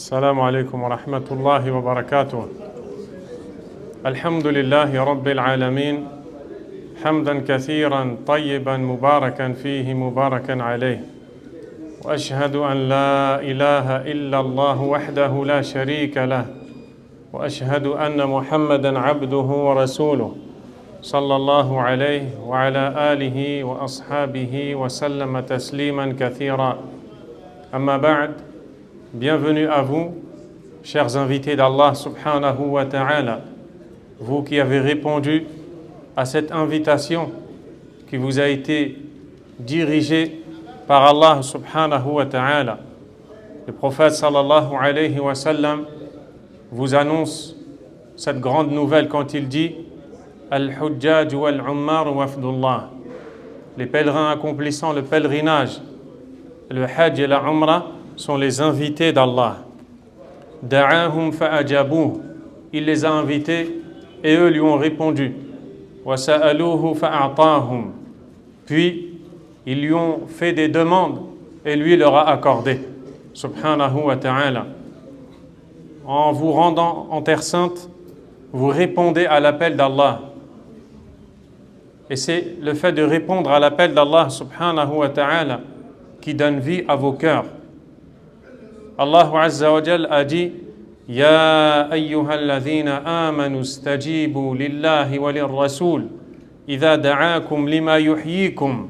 السلام عليكم ورحمة الله وبركاته. الحمد لله رب العالمين حمدا كثيرا طيبا مباركا فيه مباركا عليه، وأشهد أن لا إله إلا الله وحده لا شريك له، وأشهد أن محمدا عبده ورسوله صلى الله عليه وعلى آله وأصحابه وسلم تسليما كثيرا. أما بعد. Bienvenue à vous, chers invités d'Allah subhanahu wa ta'ala, vous qui avez répondu à cette invitation qui vous a été dirigée par Allah subhanahu wa ta'ala. Le prophète sallallahu alayhi wa sallam vous annonce cette grande nouvelle quand il dit Al-Hujjaj wal-Ummar wafdullah. Les pèlerins accomplissant le pèlerinage, le Hajj et la Umrah sont les invités d'Allah. Da'ahum fa'ajabuh. Il les a invités et eux lui ont répondu. Wa sa'aluhu fa'atahum. Puis ils lui ont fait des demandes et lui leur a accordé. Subhanahu wa ta'ala. En vous rendant en Terre Sainte, vous répondez à l'appel d'Allah. Et c'est le fait de répondre à l'appel d'Allah subhanahu wa ta'ala qui donne vie à vos cœurs. Allah Azza wa Jal a dit Ya ayyuhalladhina amanu stajibu lillahi wa lirrasul idha da'akum lima yuhyikum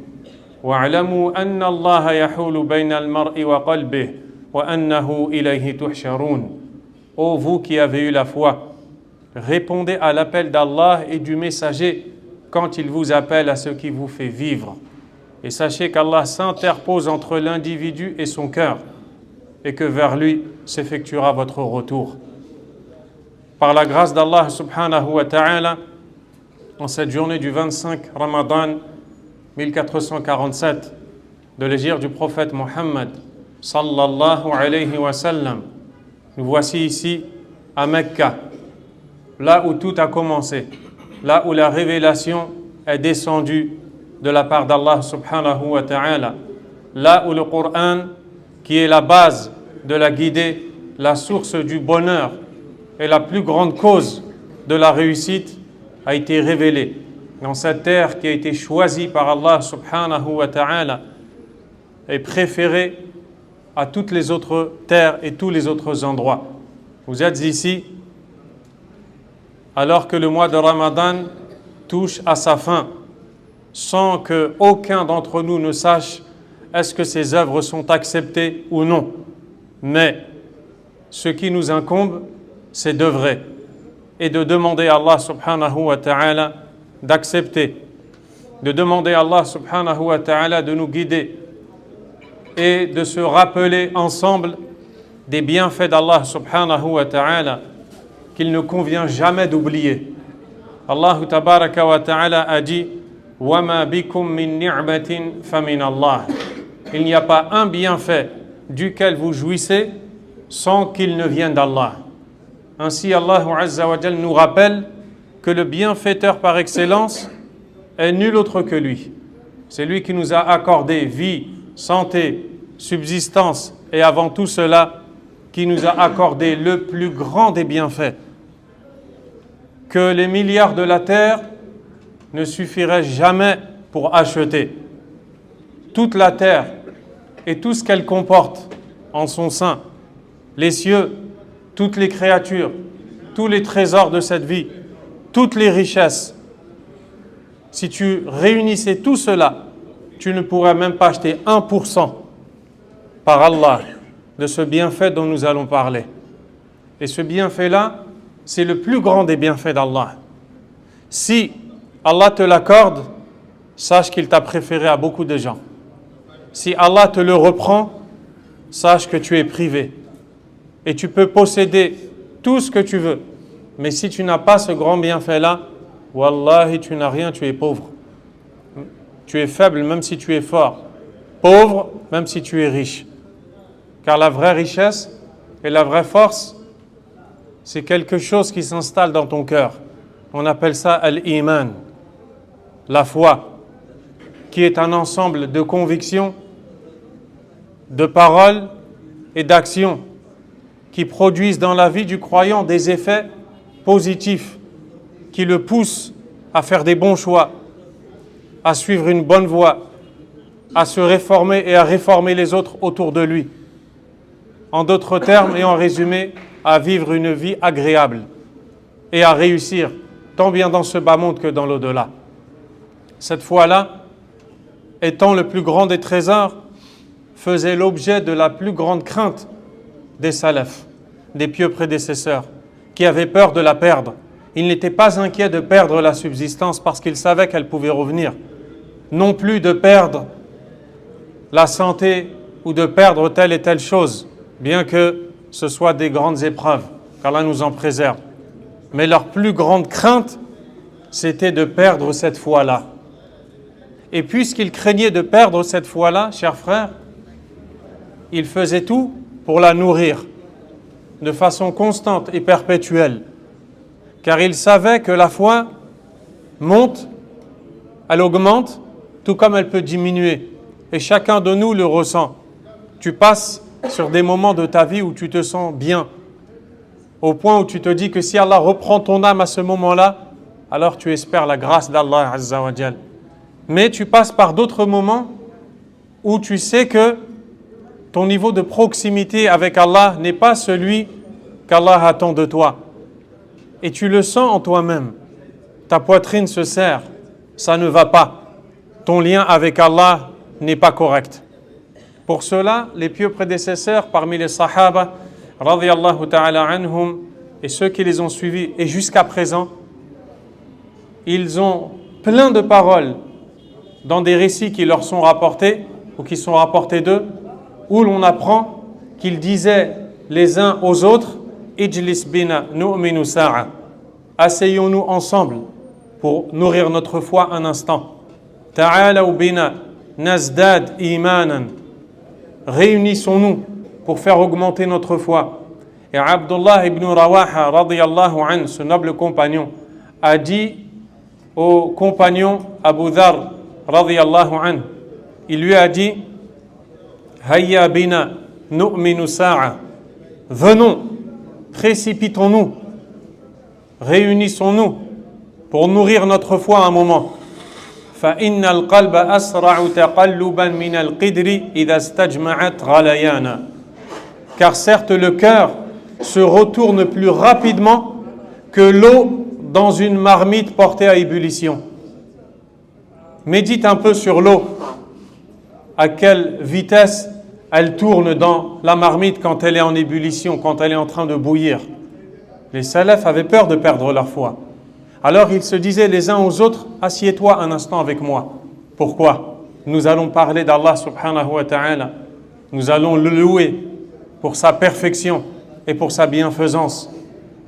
wa'lamu anna Allah yahulu bayna al-mar'i wa qalbihi wa annahu ilayhi tuhsharun. Ô vous qui avez eu la foi, répondez à l'appel d'Allah et du messager quand il vous appelle à ce qui vous fait vivre. Et sachez qu'Allah s'interpose entre l'individu et son cœur, et que vers lui s'effectuera votre retour. Par la grâce d'Allah subhanahu wa ta'ala, en cette journée du 25 Ramadan 1447 de l'hégire du prophète Mohammed sallallahu alayhi wa sallam, nous voici ici à Mecca, là où tout a commencé, là où la révélation est descendue de la part d'Allah subhanahu wa ta'ala, là où le Coran, qui est la base de la guidée, la source du bonheur et la plus grande cause de la réussite, a été révélé dans cette terre qui a été choisie par Allah subhanahu wa ta'ala et préférée à toutes les autres terres et tous les autres endroits. Vous êtes ici alors que le mois de Ramadan touche à sa fin, sans que aucun d'entre nous ne sache est-ce que ces œuvres sont acceptées ou non. Mais ce qui nous incombe, c'est d'œuvrer et de demander à Allah subhanahu wa ta'ala d'accepter, de demander à Allah subhanahu wa ta'ala de nous guider et de se rappeler ensemble des bienfaits d'Allah subhanahu wa ta'ala qu'il ne convient jamais d'oublier. Allah tabaraka wa ta'ala a dit وَمَا بِكُم مِّن نِعْمَةٍ فَمِنَ اللَّهِ. Il n'y a pas un bienfait duquel vous jouissez sans qu'il ne vienne d'Allah. Ainsi, Allah Azza wa Jal nous rappelle que le bienfaiteur par excellence est nul autre que lui. C'est lui qui nous a accordé vie, santé, subsistance et avant tout cela, qui nous a accordé le plus grand des bienfaits. Que les milliards de la terre ne suffiraient jamais pour acheter toute la terre et tout ce qu'elle comporte en son sein, les cieux, toutes les créatures, tous les trésors de cette vie, toutes les richesses. Si tu réunissais tout cela, tu ne pourrais même pas acheter 1% par Allah de ce bienfait dont nous allons parler. Et ce bienfait-là, c'est le plus grand des bienfaits d'Allah. Si Allah te l'accorde, sache qu'il t'a préféré à beaucoup de gens. Si Allah te le reprend, sache que tu es privé. Et tu peux posséder tout ce que tu veux. Mais si tu n'as pas ce grand bienfait-là, wallahi, tu n'as rien, tu es pauvre. Tu es faible même si tu es fort. Pauvre même si tu es riche. Car la vraie richesse et la vraie force, c'est quelque chose qui s'installe dans ton cœur. On appelle ça al-iman, la foi, qui est un ensemble de convictions, de paroles et d'actions qui produisent dans la vie du croyant des effets positifs, qui le poussent à faire des bons choix, à suivre une bonne voie, à se réformer et à réformer les autres autour de lui. En d'autres termes et en résumé, à vivre une vie agréable et à réussir, tant bien dans ce bas monde que dans l'au-delà. Cette foi-là, étant le plus grand des trésors, faisait l'objet de la plus grande crainte des salafs, des pieux prédécesseurs, qui avaient peur de la perdre. Ils n'étaient pas inquiets de perdre la subsistance parce qu'ils savaient qu'elle pouvait revenir, non plus de perdre la santé ou de perdre telle et telle chose, bien que ce soit des grandes épreuves, qu'Allah nous en préserve. Mais leur plus grande crainte, c'était de perdre cette foi-là. Et puisqu'ils craignaient de perdre cette foi-là, chers frères, ils faisaient tout pour la nourrir de façon constante et perpétuelle. Car ils savaient que la foi monte, elle augmente, tout comme elle peut diminuer. Et chacun de nous le ressent. Tu passes sur des moments de ta vie où tu te sens bien, au point où tu te dis que si Allah reprend ton âme à ce moment-là, alors tu espères la grâce d'Allah Azza wa Jal. Mais tu passes par d'autres moments où tu sais que ton niveau de proximité avec Allah n'est pas celui qu'Allah attend de toi. Et tu le sens en toi-même. Ta poitrine se serre, ça ne va pas. Ton lien avec Allah n'est pas correct. Pour cela, les pieux prédécesseurs parmi les Sahaba, radiyallahu ta'ala anhum, et ceux qui les ont suivis, et jusqu'à présent, ils ont plein de paroles dans des récits qui leur sont rapportés, ou qui sont rapportés d'eux, où l'on apprend qu'ils disaient les uns aux autres, « Ijlis bina nu'minu sa'a » asseyons-nous ensemble pour nourrir notre foi un instant. « Ta'alaw bina nazdad imanan » réunissons-nous pour faire augmenter notre foi. Et Abdullah ibn Rawaha, radiyallahu anhu, ce noble compagnon, a dit au compagnon Abu Dhar, radiyallahu anhu, il lui a dit Hayya bina nu'minu sa'a. Venons, précipitons-nous, réunissons-nous pour nourrir notre foi un moment. فإن القلب أسرع تقلبا من القدر إذا استجمعت غليانا. Car certes le cœur se retourne plus rapidement que l'eau dans une marmite portée à ébullition. Médite un peu sur l'eau. À quelle vitesse elle tourne dans la marmite quand elle est en ébullition, quand elle est en train de bouillir. Les salafs avaient peur de perdre leur foi. Alors ils se disaient les uns aux autres, assieds-toi un instant avec moi. Pourquoi? Nous allons parler d'Allah subhanahu wa ta'ala. Nous allons le louer pour sa perfection et pour sa bienfaisance.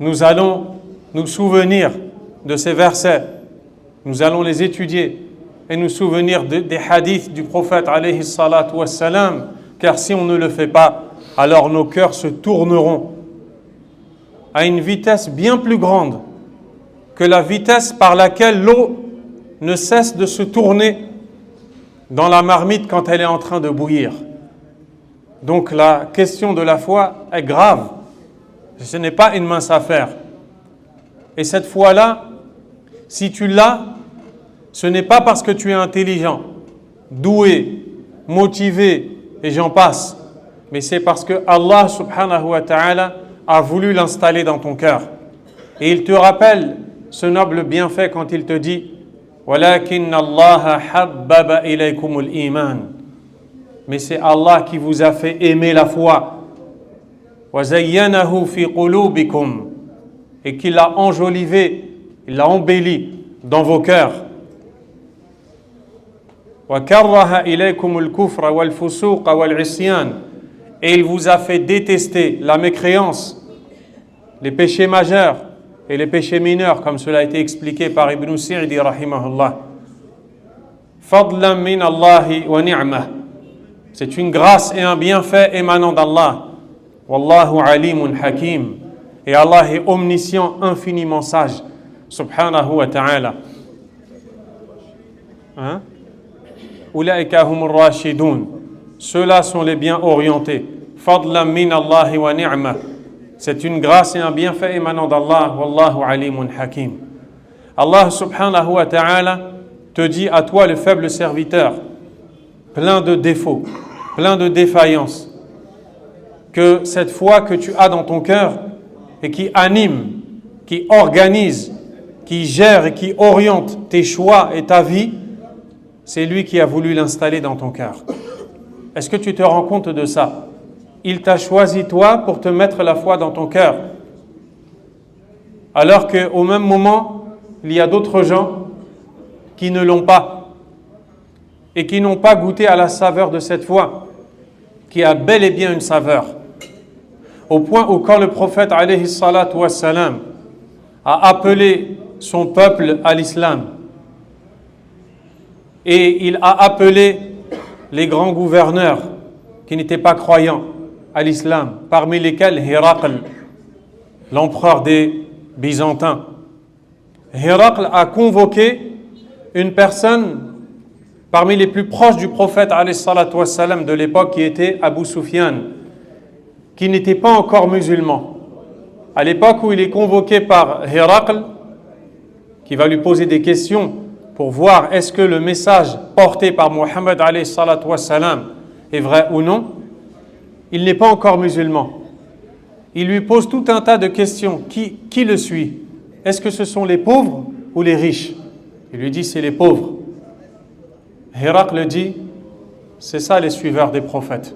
Nous allons nous souvenir de ces versets. Nous allons les étudier et nous souvenir des hadiths du prophète alayhi salatu wassalam. Car si on ne le fait pas, alors nos cœurs se tourneront à une vitesse bien plus grande que la vitesse par laquelle l'eau ne cesse de se tourner dans la marmite quand elle est en train de bouillir. Donc la question de la foi est grave. Ce n'est pas une mince affaire. Et cette foi-là, si tu l'as, ce n'est pas parce que tu es intelligent, doué, motivé, et j'en passe, mais c'est parce que Allah subhanahu wa ta'ala a voulu l'installer dans ton cœur. Et il te rappelle ce noble bienfait quand il te dit وَلَكِنَّ اللَّهَ حَبَّبَ إِلَيْكُمُ الْإِيمَانِ. Mais c'est Allah qui vous a fait aimer la foi. وَزَيَّنَهُ فِي قُلُوبِكُمْ. Et qu'il l'a enjolivé, il l'a embelli dans vos cœurs. وَكَرَّهَ إِلَيْكُمُ الْكُفْرَ وَالْفُسُوقَ وَالْعِصْيَانِ. Et il vous a fait détester la mécréance, les péchés majeurs et les péchés mineurs, comme cela a été expliqué par Ibn Sa'di rahimahullah. Fadlan min Allahi wa ni'mah. C'est une grâce et un bienfait émanant d'Allah. Wallahu alimun hakim. Et Allah est omniscient, infiniment sage. Subhanahu wa ta'ala. Ulaika humur rashidun. Ceux-là sont les bien orientés. Fadlan min Allahi wa ni'mah. C'est une grâce et un bienfait émanant d'Allah. Wallahu alimun hakim. Allah subhanahu wa ta'ala te dit à toi, le faible serviteur, plein de défauts, plein de défaillances, que cette foi que tu as dans ton cœur et qui anime, qui organise, qui gère et qui oriente tes choix et ta vie, c'est lui qui a voulu l'installer dans ton cœur. Est-ce que tu te rends compte de ça? Il t'a choisi toi pour te mettre la foi dans ton cœur. Alors qu'au même moment, il y a d'autres gens qui ne l'ont pas et qui n'ont pas goûté à la saveur de cette foi, qui a bel et bien une saveur. Au point où quand le prophète alayhi salatu wassalam a appelé son peuple à l'islam et il a appelé les grands gouverneurs qui n'étaient pas croyants à l'islam, parmi lesquels Héraql, l'empereur des Byzantins. Héraql a convoqué une personne parmi les plus proches du prophète alayhi salatu wassalam de l'époque qui était Abu Sufyan, qui n'était pas encore musulman. À l'époque où il est convoqué par Héraql, qui va lui poser des questions pour voir est-ce que le message porté par Mohammed alayhi salatu wassalam est vrai ou non, il n'est pas encore musulman. Il lui pose tout un tas de questions. Qui le suit? Est-ce que ce sont les pauvres ou les riches? Il lui dit c'est les pauvres. Héraql dit c'est ça les suiveurs des prophètes.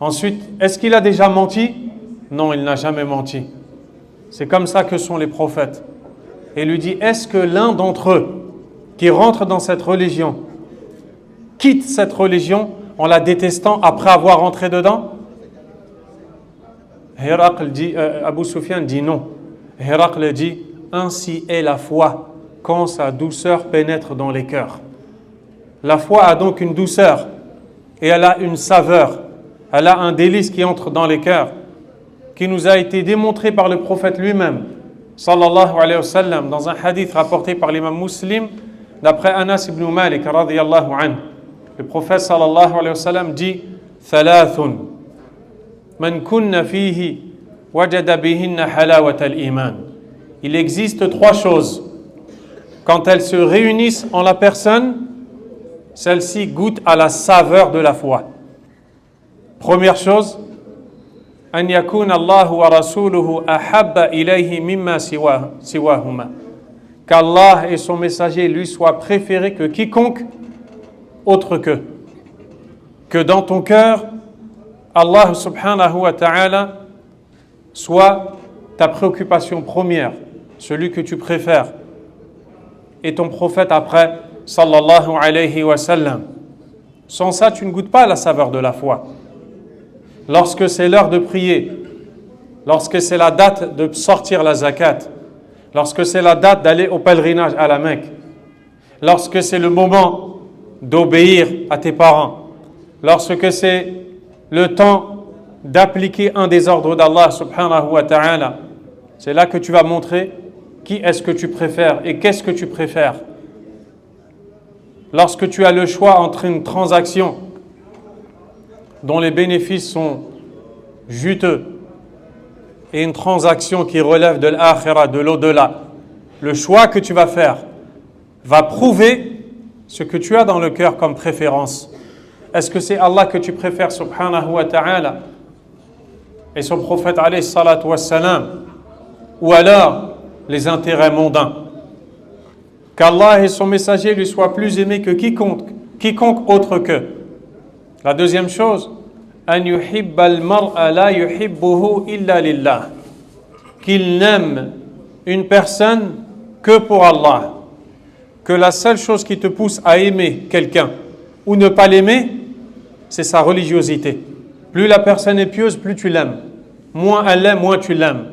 Ensuite, est-ce qu'il a déjà menti? Non, il n'a jamais menti. C'est comme ça que sont les prophètes. Et il lui dit, est-ce que l'un d'entre eux qui rentre dans cette religion quitte cette religion en la détestant après avoir rentré dedans? Héraql dit, Abu Sufyan dit non. Héraql dit, ainsi est la foi quand sa douceur pénètre dans les cœurs. La foi a donc une douceur et elle a une saveur. Elle a un délice qui entre dans les cœurs, qui nous a été démontré par le prophète lui-même, sallallahu alayhi wa sallam, dans un hadith rapporté par l'imam Muslim, d'après Anas ibn Malik, radiyallahu anhu. Le prophète sallallahu alayhi wa sallam dit Thalathun, man kunna fihi wajada bihinna halawat al-iman. Il existe trois choses. Quand elles se réunissent en la personne, celles-ci goûtent à la saveur de la foi. Première chose, an yakuna Allah wa rasuluhu ahabba ilayhi mimma siwahuma. Qu'Allah et son messager lui soient préférés que quiconque autre qu'eux. Que dans ton cœur, Allah subhanahu wa ta'ala soit ta préoccupation première, celui que tu préfères, et ton prophète après, sallallahu alayhi wa sallam. Sans ça, tu ne goûtes pas la saveur de la foi. Lorsque c'est l'heure de prier, lorsque c'est la date de sortir la zakat, lorsque c'est la date d'aller au pèlerinage à la Mecque, lorsque c'est le moment d'obéir à tes parents, lorsque c'est le temps d'appliquer un des ordres d'Allah subhanahu wa ta'ala, c'est là que tu vas montrer qui est-ce que tu préfères et qu'est-ce que tu préfères. Lorsque tu as le choix entre une transaction dont les bénéfices sont juteux et une transaction qui relève de l'akhira, de l'au-delà, le choix que tu vas faire va prouver ce que tu as dans le cœur comme préférence. Est-ce que c'est Allah que tu préfères subhanahu wa ta'ala et son prophète alayhi salatu wassalam, ou alors les intérêts mondains? Qu'Allah et son messager lui soient plus aimés que quiconque autre qu'eux. La deuxième chose, an yuhibba al-mar'a la yuhibbuhu illa lillah. Qu'il n'aime une personne que pour Allah. Que la seule chose qui te pousse à aimer quelqu'un ou ne pas l'aimer, c'est sa religiosité. Plus la personne est pieuse, plus tu l'aimes. Moins elle l'aime, moins tu l'aimes.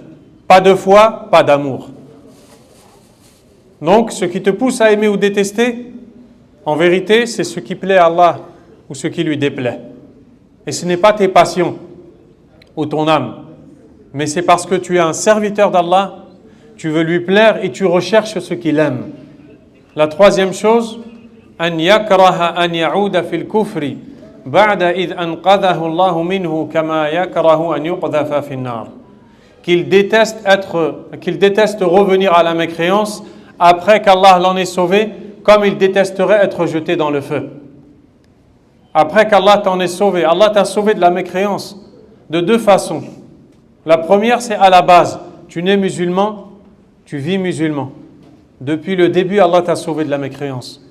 Pas de foi, pas d'amour. Donc, ce qui te pousse à aimer ou détester, en vérité, c'est ce qui plaît à Allah ou ce qui lui déplaît. Et ce n'est pas tes passions ou ton âme, mais c'est parce que tu es un serviteur d'Allah, tu veux lui plaire et tu recherches ce qu'il aime. La troisième chose, an yakraha an ya'uda fil kufri ba'da id anqadhahu Allah minhu kama yakrahu an yuqdhafa fin nar. qu'il déteste revenir à la mécréance après qu'Allah l'en ait sauvé, comme il détesterait être jeté dans le feu. Après qu'Allah t'en ait sauvé, Allah t'a sauvé de la mécréance de deux façons. La première, c'est à la base. Tu nais musulman, tu vis musulman. Depuis le début, Allah t'a sauvé de la mécréance.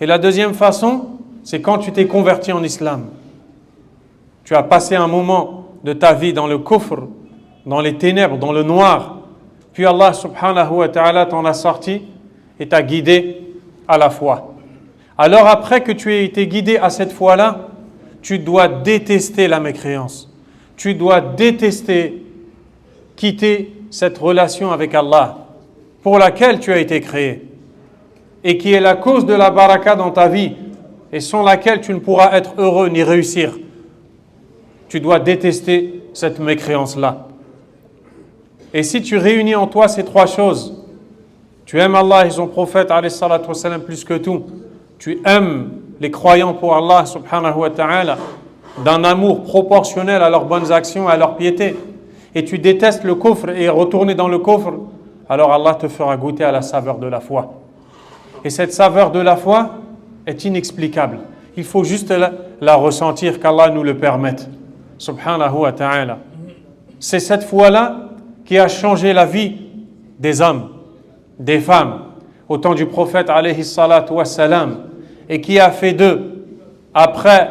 Et la deuxième façon, c'est quand tu t'es converti en islam. Tu as passé un moment de ta vie dans le kufr, dans les ténèbres, dans le noir. Puis Allah subhanahu wa ta'ala t'en a sorti et t'a guidé à la foi. Alors après que tu aies été guidé à cette foi-là, tu dois détester la mécréance. Tu dois détester, quitter cette relation avec Allah pour laquelle tu as été créé et qui est la cause de la baraka dans ta vie et sans laquelle tu ne pourras être heureux ni réussir. Tu dois détester cette mécréance-là. Et si tu réunis en toi ces trois choses, tu aimes Allah et son prophète alayhi salatu wassalam plus que tout, tu aimes les croyants pour Allah subhanahu wa ta'ala d'un amour proportionnel à leurs bonnes actions et à leur piété, et tu détestes le kufr et retourner dans le kufr, alors Allah te fera goûter à la saveur de la foi. Et cette saveur de la foi est inexplicable. Il faut juste la ressentir, qu'Allah nous le permette. Subhanahu wa ta'ala. C'est cette foi-là qui a changé la vie des hommes, des femmes, au temps du prophète alayhi salatu wassalam, et qui a fait d'eux, après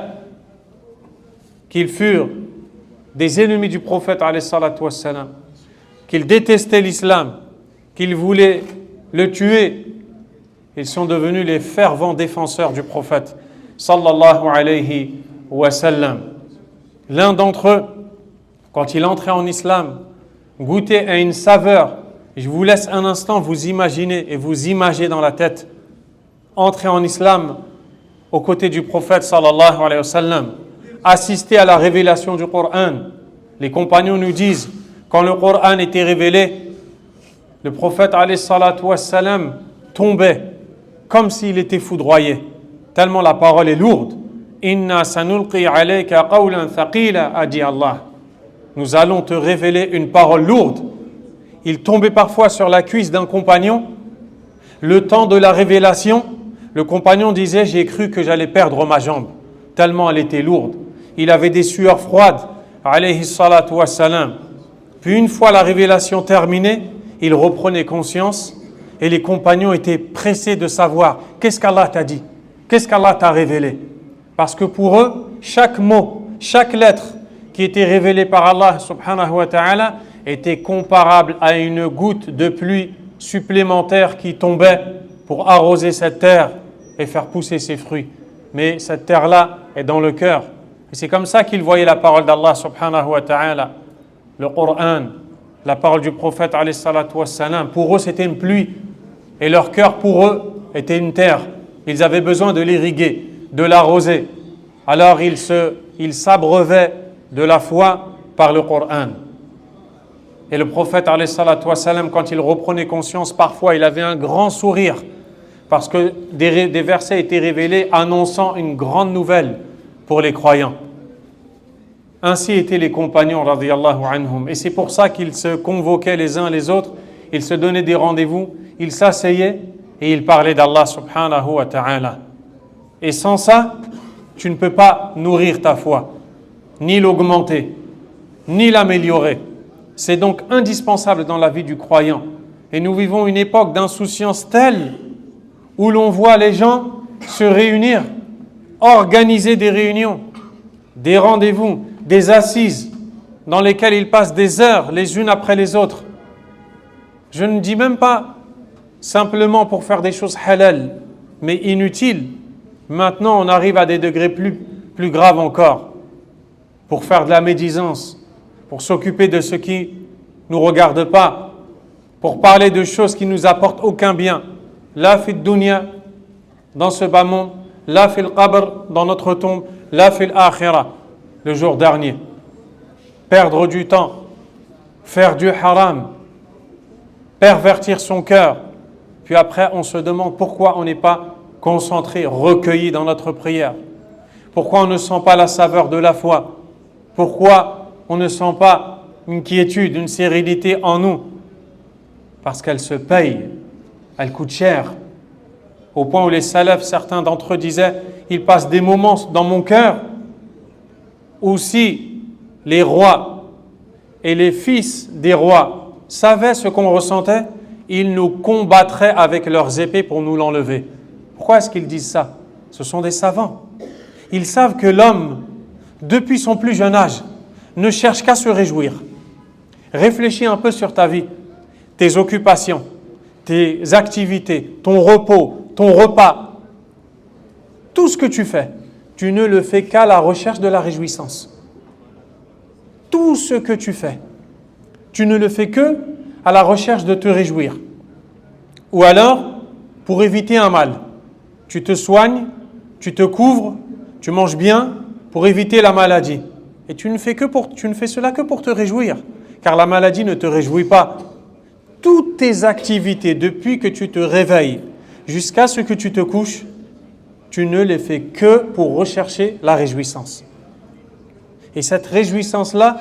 qu'ils furent des ennemis du prophète alayhi salatu wassalam, qu'ils détestaient l'islam, qu'ils voulaient le tuer, ils sont devenus les fervents défenseurs du prophète sallallahu alayhi wa sallam. L'un d'entre eux, quand il entrait en islam, goûtait à une saveur. Je vous laisse un instant vous imaginer et vous imager dans la tête entrer en islam aux côtés du prophète sallallahu alayhi wa sallam, assister à la révélation du Coran. Les compagnons nous disent, quand le Coran était révélé, le prophète alayhi salatu wa sallam tombait comme s'il était foudroyé, tellement la parole est lourde. Inna sanulqi alayka qawlan thaqila, a dit Allah. Nous allons te révéler une parole lourde. Il tombait parfois sur la cuisse d'un compagnon. Le temps de la révélation, le compagnon disait, j'ai cru que j'allais perdre ma jambe, tellement elle était lourde. Il avait des sueurs froides, alayhi salatu wassalam. Puis une fois la révélation terminée, il reprenait conscience et les compagnons étaient pressés de savoir, qu'est-ce qu'Allah t'a dit? Qu'est-ce qu'Allah t'a révélé? Parce que pour eux, chaque mot, chaque lettre qui était révélée par Allah subhanahu wa ta'ala était comparable à une goutte de pluie supplémentaire qui tombait pour arroser cette terre et faire pousser ses fruits. Mais cette terre-là est dans le cœur. Et c'est comme ça qu'ils voyaient la parole d'Allah subhanahu wa ta'ala, le Coran, la parole du prophète alayhi salatu wassalam. Pour eux, c'était une pluie. Et leur cœur, pour eux, était une terre. Ils avaient besoin de l'irriguer, de l'arroser. Alors ils s'abreuvaient de la foi par le Coran. Et le prophète alayhi salatu wassalam, quand il reprenait conscience, parfois il avait un grand sourire parce que des versets étaient révélés annonçant une grande nouvelle pour les croyants. Ainsi étaient les compagnons radiyallahu anhum. Et c'est pour ça qu'ils se convoquaient les uns les autres, ils se donnaient des rendez-vous, ils s'asseyaient et ils parlaient d'Allah subhanahu wa ta'ala. Et sans ça, tu ne peux pas nourrir ta foi, ni l'augmenter, ni l'améliorer. C'est donc indispensable dans la vie du croyant. Et nous vivons une époque d'insouciance telle où l'on voit les gens se réunir, organiser des réunions, des rendez-vous, des assises dans lesquelles ils passent des heures les unes après les autres. Je ne dis même pas simplement pour faire des choses halal, mais inutiles. Maintenant, on arrive à des degrés plus graves encore, pour faire de la médisance, pour s'occuper de ce qui ne nous regarde pas, pour parler de choses qui ne nous apportent aucun bien. La fi dunya, dans ce bas monde, la fi qabr, dans notre tombe, la fi akhira, le jour dernier. Perdre du temps, faire du haram, pervertir son cœur. Puis après, on se demande pourquoi on n'est pas concentré, recueilli dans notre prière. Pourquoi on ne sent pas la saveur de la foi? Pourquoi on ne sent pas une quiétude, une sérénité en nous, parce qu'elle se paye, elle coûte cher, au point où les salafs, certains d'entre eux disaient, il passe des moments dans mon cœur où si les rois et les fils des rois savaient ce qu'on ressentait, ils nous combattraient avec leurs épées pour nous l'enlever. Pourquoi est-ce qu'ils disent ça? Ce sont des savants. Ils savent que l'homme, depuis son plus jeune âge, ne cherche qu'à se réjouir. Réfléchis un peu sur ta vie, tes occupations, tes activités, ton repos, ton repas. Tout ce que tu fais, tu ne le fais qu'à la recherche de la réjouissance. Tout ce que tu fais, tu ne le fais que à la recherche de te réjouir. Ou alors, pour éviter un mal, tu te soignes, tu te couvres, tu manges bien pour éviter la maladie. Et tu ne fais cela que pour te réjouir, car la maladie ne te réjouit pas. Toutes tes activités, depuis que tu te réveilles jusqu'à ce que tu te couches, tu ne les fais que pour rechercher la réjouissance. Et cette réjouissance-là,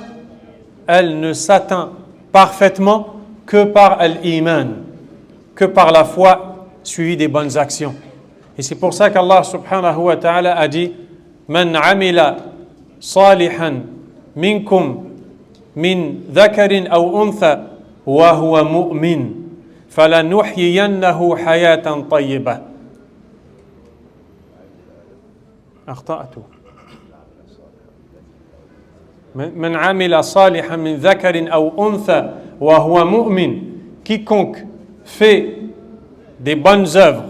elle ne s'atteint parfaitement que par l'iman, que par la foi suivie des bonnes actions. Et c'est pour ça qu'Allah subhanahu wa ta'ala a dit « Man amila salihan minkum min dhakarin aw untha wa huwa mu'min falanuhyiyannahu hayatan tayyibah » أخطأت من عمل صالحا من ذكر أو أنثى وهو مؤمن. Quiconque fait des bonnes œuvres,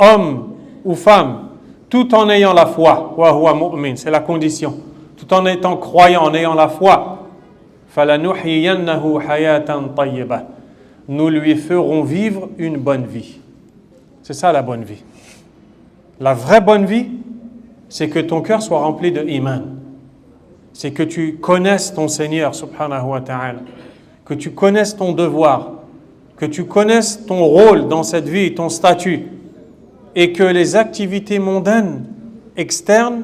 homme ou femme, tout en ayant la foi, وهو مؤمن, c'est la condition, tout en étant croyant, en ayant la foi, فلنحيينه حياة طيبة, nous lui ferons vivre une bonne vie. C'est ça la bonne vie. La vraie bonne vie, c'est que ton cœur soit rempli de iman. C'est que tu connaisses ton Seigneur, subhanahu wa ta'ala, que tu connaisses ton devoir, que tu connaisses ton rôle dans cette vie, ton statut, et que les activités mondaines, externes,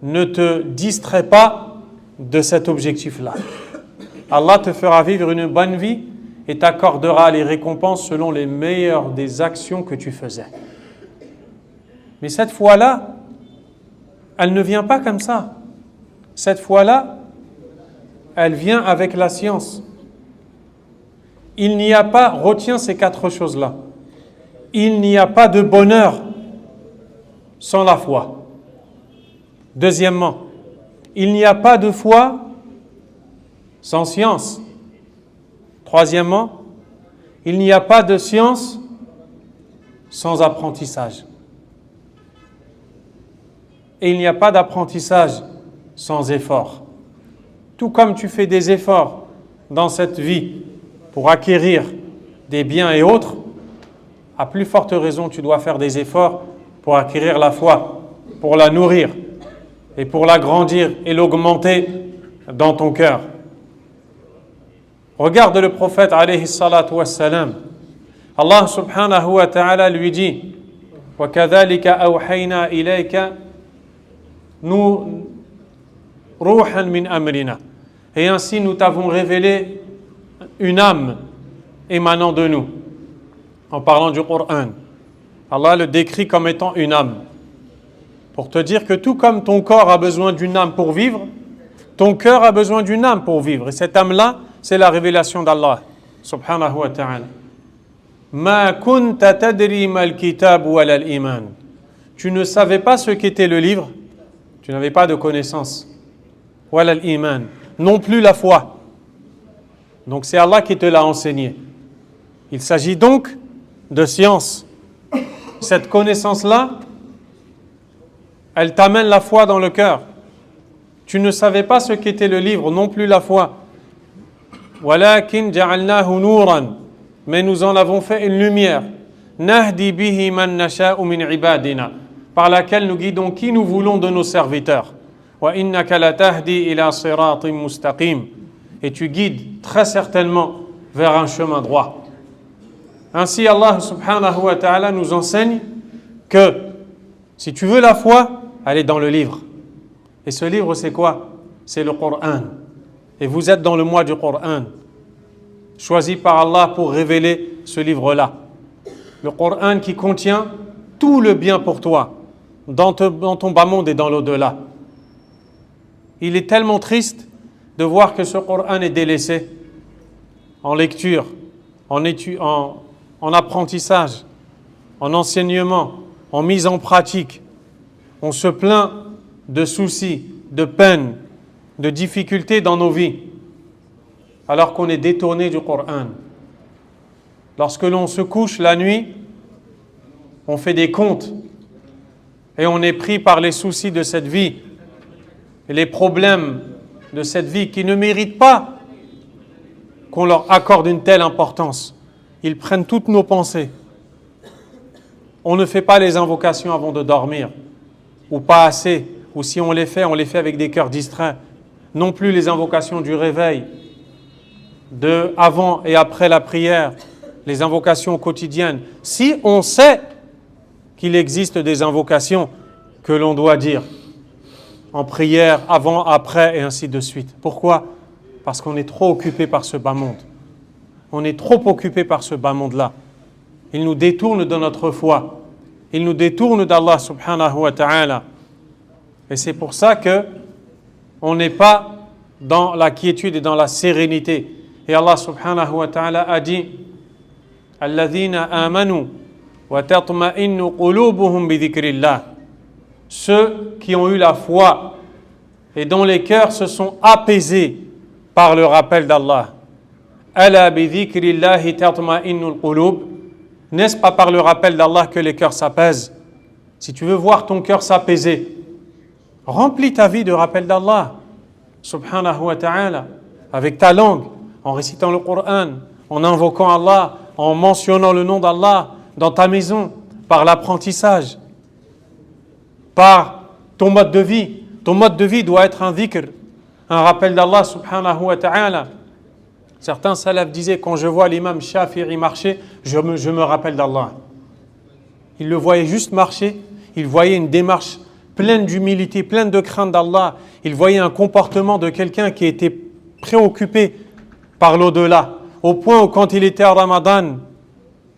ne te distraient pas de cet objectif-là. Allah te fera vivre une bonne vie et t'accordera les récompenses selon les meilleures des actions que tu faisais. Mais cette foi-là, elle ne vient pas comme ça. Cette foi-là, elle vient avec la science. Il n'y a pas, retiens ces 4 choses-là. Il n'y a pas de bonheur sans la foi. Deuxièmement, il n'y a pas de foi sans science. Troisièmement, il n'y a pas de science sans apprentissage. Et il n'y a pas d'apprentissage sans effort. Tout comme tu fais des efforts dans cette vie pour acquérir des biens et autres, à plus forte raison tu dois faire des efforts pour acquérir la foi, pour la nourrir et pour l'agrandir et l'augmenter dans ton cœur. Regarde le prophète alayhi salatu wassalam. Allah subhanahu wa ta'ala lui dit « وَكَذَلِكَ أَوْحَيْنَا إِلَيْكَ nous ruhan min amrina » et ainsi nous t'avons révélé une âme émanant de nous. En parlant du Coran, Allah le décrit comme étant une âme, pour te dire que tout comme ton corps a besoin d'une âme pour vivre, ton cœur a besoin d'une âme pour vivre, et cette âme-là, c'est la révélation d'Allah subhanahu wa ta'ala. Ma kunta tadri mal kitab wala al-iman. Tu ne savais pas ce qu'était le livre, tu n'avais pas de connaissance. Wala al-iman, non plus la foi. Donc c'est Allah qui te l'a enseigné. Il s'agit donc de science. Cette connaissance-là, elle t'amène la foi dans le cœur. Tu ne savais pas ce qu'était le livre, non plus la foi. Walakin ja'alnahu nuran, mais nous en avons fait une lumière. Nahdi bihi man nasha'u min ibadina, par laquelle nous guidons qui nous voulons de nos serviteurs. Wa innaka latahdi ila siratin mustaqim, et tu guides très certainement vers un chemin droit. Ainsi Allah subhanahu wa ta'ala nous enseigne que si tu veux la foi, elle est dans le livre. Et ce livre c'est quoi? c'est le Coran. Et vous êtes dans le mois du Coran, choisi par Allah pour révéler ce livre-là. Le Coran qui contient tout le bien pour toi, dans ton bas monde et dans l'au-delà. Il est tellement triste de voir que ce Coran est délaissé en lecture, en apprentissage, en enseignement, en mise en pratique. On se plaint de soucis, de peines, de difficultés dans nos vies, alors qu'on est détourné du Coran. Lorsque l'on se couche la nuit, on fait des comptes et on est pris par les soucis de cette vie et les problèmes de cette vie qui ne méritent pas qu'on leur accorde une telle importance. Ils prennent toutes nos pensées. On ne fait pas les invocations avant de dormir, ou pas assez, ou si on les fait avec des cœurs distraits. Non plus les invocations du réveil, de avant et après la prière, les invocations quotidiennes. Si on sait qu'il existe des invocations que l'on doit dire en prière, avant, après et ainsi de suite. Pourquoi ? Parce qu'on est trop occupé par ce bas monde. On est trop occupé par ce bas monde-là. Il nous détourne de notre foi. Il nous détourne d'Allah subhanahu wa ta'ala. Et c'est pour ça que on n'est pas dans la quiétude et dans la sérénité. Et Allah subhanahu wa ta'ala a dit « Alladhina amanu wa tatma'innu qulubuhum bi dhikrillah » Ceux qui ont eu la foi et dont les cœurs se sont apaisés par le rappel d'Allah. « Ala bi dhikrillahi tatma'innu qulub » N'est-ce pas par le rappel d'Allah que les cœurs s'apaisent ? Si tu veux voir ton cœur s'apaiser, remplis ta vie de rappel d'Allah, subhanahu wa ta'ala, avec ta langue, en récitant le Coran, en invoquant Allah, en mentionnant le nom d'Allah dans ta maison, par l'apprentissage, par ton mode de vie. Ton mode de vie doit être un dhikr, un rappel d'Allah, subhanahu wa ta'ala. Certains salafs disaient, quand je vois l'imam Shafi'i marcher, je me rappelle d'Allah. Il le voyait juste marcher, il voyait une démarche pleine d'humilité, pleine de crainte d'Allah. Il voyait un comportement de quelqu'un qui était préoccupé par l'au-delà, au point où quand il était en Ramadan,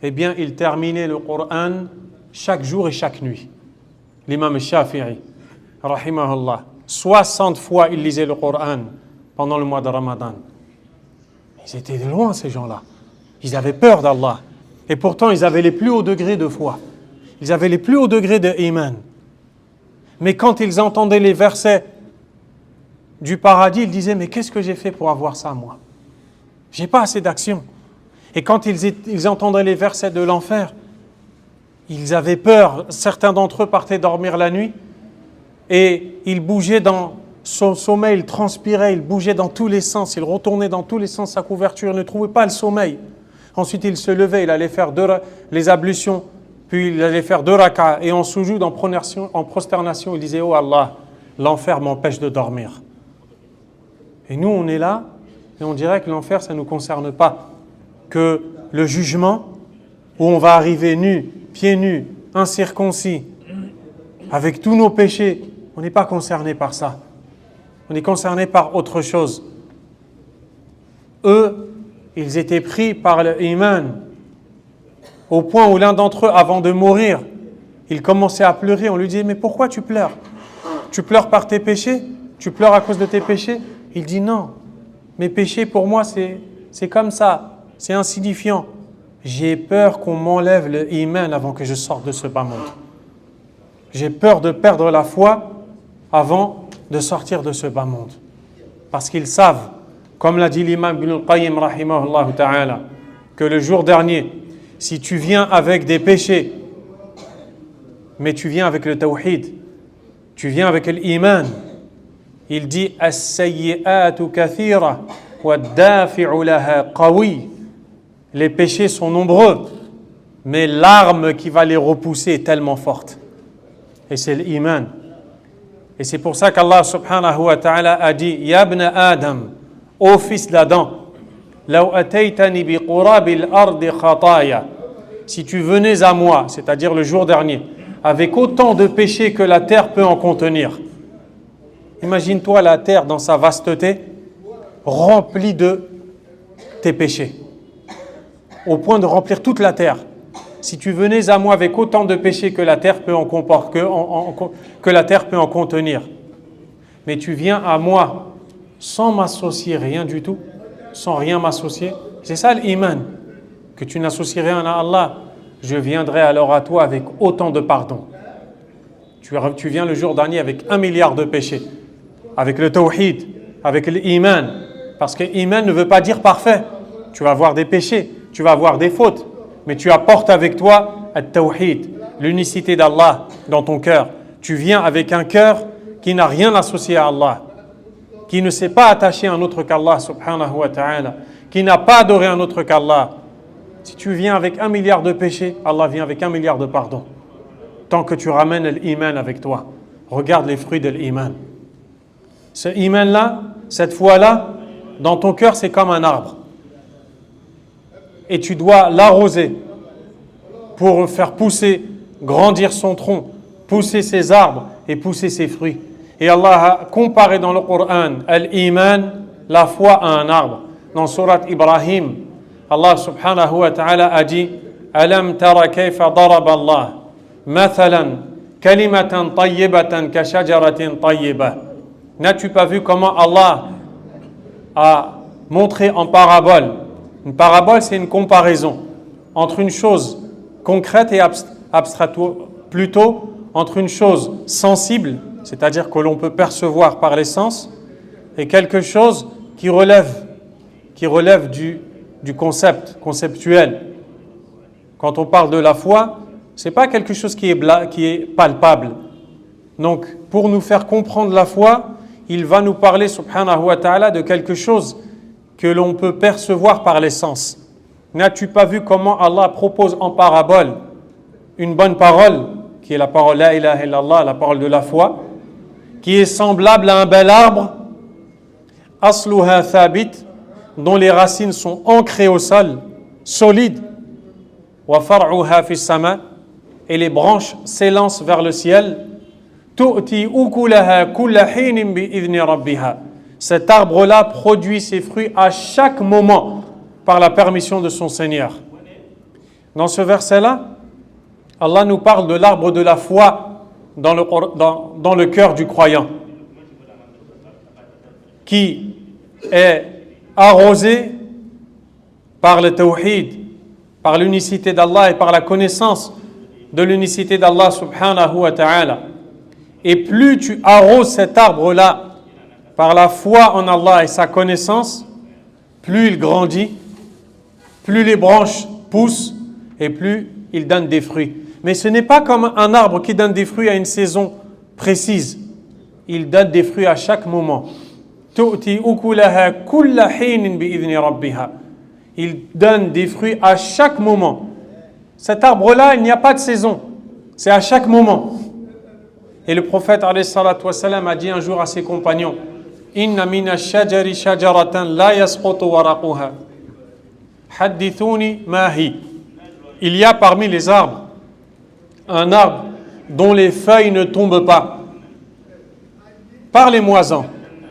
eh bien, il terminait le Coran chaque jour et chaque nuit. L'imam Shafi'i, rahimahullah, 60 fois il lisait le Coran pendant le mois de Ramadan. Ils étaient de loin, ces gens-là. Ils avaient peur d'Allah. Et pourtant, ils avaient les plus hauts degrés de foi. Ils avaient les plus hauts degrés de iman. Mais quand ils entendaient les versets du paradis, ils disaient, mais qu'est-ce que j'ai fait pour avoir ça, moi ? J'ai pas assez d'action. Et quand ils entendaient les versets de l'enfer, ils avaient peur. Certains d'entre eux partaient dormir la nuit et ils bougeaient dans son sommeil, il transpirait, il bougeait dans tous les sens, il retournait dans tous les sens sa couverture, il ne trouvait pas le sommeil. Ensuite, il se levait, il allait faire les ablutions, puis il allait faire 2 rak'as, et en soujoud, en prosternation, il disait « Oh Allah, l'enfer m'empêche de dormir. » Et nous, on est là, et on dirait que l'enfer, ça ne nous concerne pas. Que le jugement, où on va arriver nus, pieds nus, incirconcis, avec tous nos péchés, on n'est pas concerné par ça. On est concerné par autre chose. Eux, ils étaient pris par l'iman, au point où l'un d'entre eux, avant de mourir, il commençait à pleurer. On lui disait, mais pourquoi tu pleures ? Tu pleures par tes péchés ? Tu pleures à cause de tes péchés ? Il dit, non, mes péchés pour moi, c'est comme ça, c'est insignifiant. J'ai peur qu'on m'enlève le iman avant que je sorte de ce bas monde. J'ai peur de perdre la foi avant de sortir de ce bas monde. Parce qu'ils savent, comme l'a dit l'imam Ibn al-Qayyim rahimahullah ta'ala, que le jour dernier, si tu viens avec des péchés, mais tu viens avec le tawhid, tu viens avec l'iman, il dit as-sayyi'atu kathira wa ad-dafi'u laha qawi. Les péchés sont nombreux, mais l'arme qui va les repousser est tellement forte. Et c'est l'iman. Et c'est pour ça qu'Allah subhanahu wa ta'ala a dit Ya ibn Adam, ô fils d'Adam, law ataytani bi qurabil ardi khataya. Si tu venais à moi, c'est-à-dire le jour dernier, avec autant de péchés que la terre peut en contenir, Imagine-toi la terre dans sa vasteté, remplie de tes péchés, au point de remplir toute la terre. Si tu venais à moi avec autant de péchés que la terre peut en contenir, mais tu viens à moi sans m'associer rien du tout, sans rien m'associer, c'est ça l'iman, que tu n'associes rien à Allah. Je viendrai alors à toi avec autant de pardon. Tu viens le jour dernier avec 1 milliard de péchés, avec le tawhid, avec l'iman, parce que l'iman ne veut pas dire parfait. Tu vas avoir des péchés, tu vas avoir des fautes, mais tu apportes avec toi le tawhid, l'unicité d'Allah dans ton cœur. Tu viens avec un cœur qui n'a rien associé à Allah, qui ne s'est pas attaché à un autre qu'Allah subhanahu wa ta'ala, qui n'a pas adoré un autre qu'Allah. Si tu viens avec 1 milliard de péchés, Allah vient avec 1 milliard de pardons. Tant que tu ramènes l'iman avec toi. Regarde les fruits de l'iman. Ce iman-là, cette foi-là, dans ton cœur, c'est comme un arbre. Et tu dois l'arroser pour faire pousser, grandir son tronc, pousser ses arbres et pousser ses fruits. Et Allah a comparé dans le Coran l'iman, la foi à un arbre. Dans Surat Ibrahim, Allah subhanahu wa ta'ala a dit Alam tara kayfa daraba Allah mathalan kalimatan tayyibatan ka shajaratin tayyibah. N'as-tu pas vu comment Allah a montré en parabole? Une parabole, c'est une comparaison entre une chose concrète et abstraite, plutôt entre une chose sensible, c'est-à-dire que l'on peut percevoir par les sens, et quelque chose qui relève du concept, conceptuel. Quand on parle de la foi, ce n'est pas quelque chose qui est palpable. Donc, pour nous faire comprendre la foi, il va nous parler, subhanahu wa ta'ala, de quelque chose que l'on peut percevoir par les sens. N'as-tu pas vu comment Allah propose en parabole une bonne parole, qui est la parole La ilaha illallah, la parole de la foi, qui est semblable à un bel arbre, asluha thabit, dont les racines sont ancrées au sol, solides, wa far'uha fis sama, et les branches s'élancent vers le ciel, tu'ti ukulaha kulla hinin bi idni rabbiha. Cet arbre-là produit ses fruits à chaque moment par la permission de son Seigneur. Dans ce verset-là, Allah nous parle de l'arbre de la foi dans le cœur du croyant, qui est arrosé par le tawhid, par l'unicité d'Allah et par la connaissance de l'unicité d'Allah subhanahu wa ta'ala. Et plus tu arroses cet arbre-là par la foi en Allah et sa connaissance, plus il grandit, plus les branches poussent et plus il donne des fruits. Mais ce n'est pas comme un arbre qui donne des fruits à une saison précise. Il donne des fruits à chaque moment. Il donne des fruits à chaque moment. Cet arbre-là, il n'y a pas de saison. C'est à chaque moment. Et le prophète alayhi salatu wassalam a dit un jour à ses compagnons, Inna mina shajari shajaratan la yasqutu waraquha. Haddithuni mahi. Il y a parmi les arbres un arbre dont les feuilles ne tombent pas. Parlez-moi-en.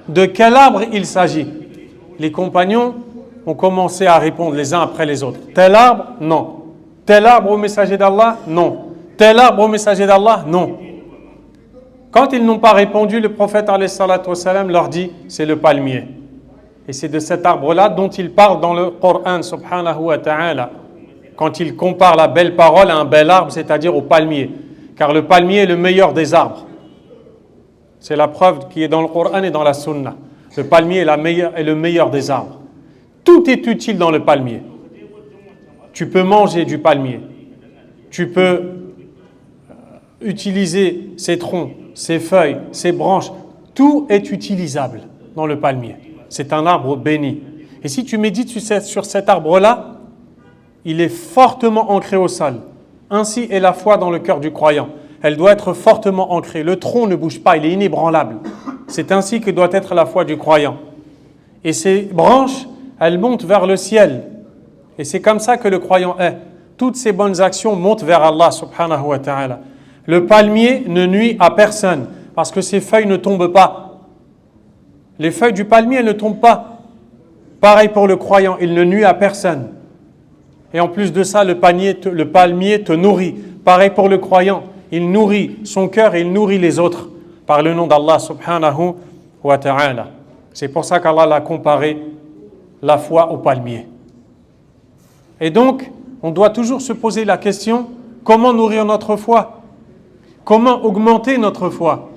De quel arbre il s'agit? Les compagnons ont commencé à répondre les uns après les autres. Tel arbre? Non. Tel arbre au messager d'Allah? Non. Tel arbre au messager d'Allah? Non. Quand ils n'ont pas répondu, le prophète alayhi salatu wassalam leur dit, c'est le palmier. Et c'est de cet arbre-là dont il parle dans le Coran subhanahu wa ta'ala. Quand il compare la belle parole à un bel arbre, c'est-à-dire au palmier. Car le palmier est le meilleur des arbres. C'est la preuve qui est dans le Coran et dans la Sunna. Le palmier est le meilleur des arbres. Tout est utile dans le palmier. Tu peux manger du palmier. Tu peux utiliser ses troncs, ses feuilles, ses branches. Tout est utilisable dans le palmier. C'est un arbre béni. Et si tu médites sur cet arbre-là, il est fortement ancré au sol. Ainsi est la foi dans le cœur du croyant. Elle doit être fortement ancrée. Le tronc ne bouge pas, il est inébranlable. C'est ainsi que doit être la foi du croyant. Et ces branches, elles montent vers le ciel. Et c'est comme ça que le croyant est. Toutes ces bonnes actions montent vers Allah subhanahu wa ta'ala. Le palmier ne nuit à personne parce que ses feuilles ne tombent pas. Les feuilles du palmier, elles ne tombent pas. Pareil pour le croyant, il ne nuit à personne. Et en plus de ça, le palmier te nourrit. Pareil pour le croyant, il nourrit son cœur et il nourrit les autres par le nom d'Allah subhanahu wa ta'ala. C'est pour ça qu'Allah l'a comparé la foi au palmier. Et donc, on doit toujours se poser la question, comment nourrir notre foi? Comment augmenter notre foi?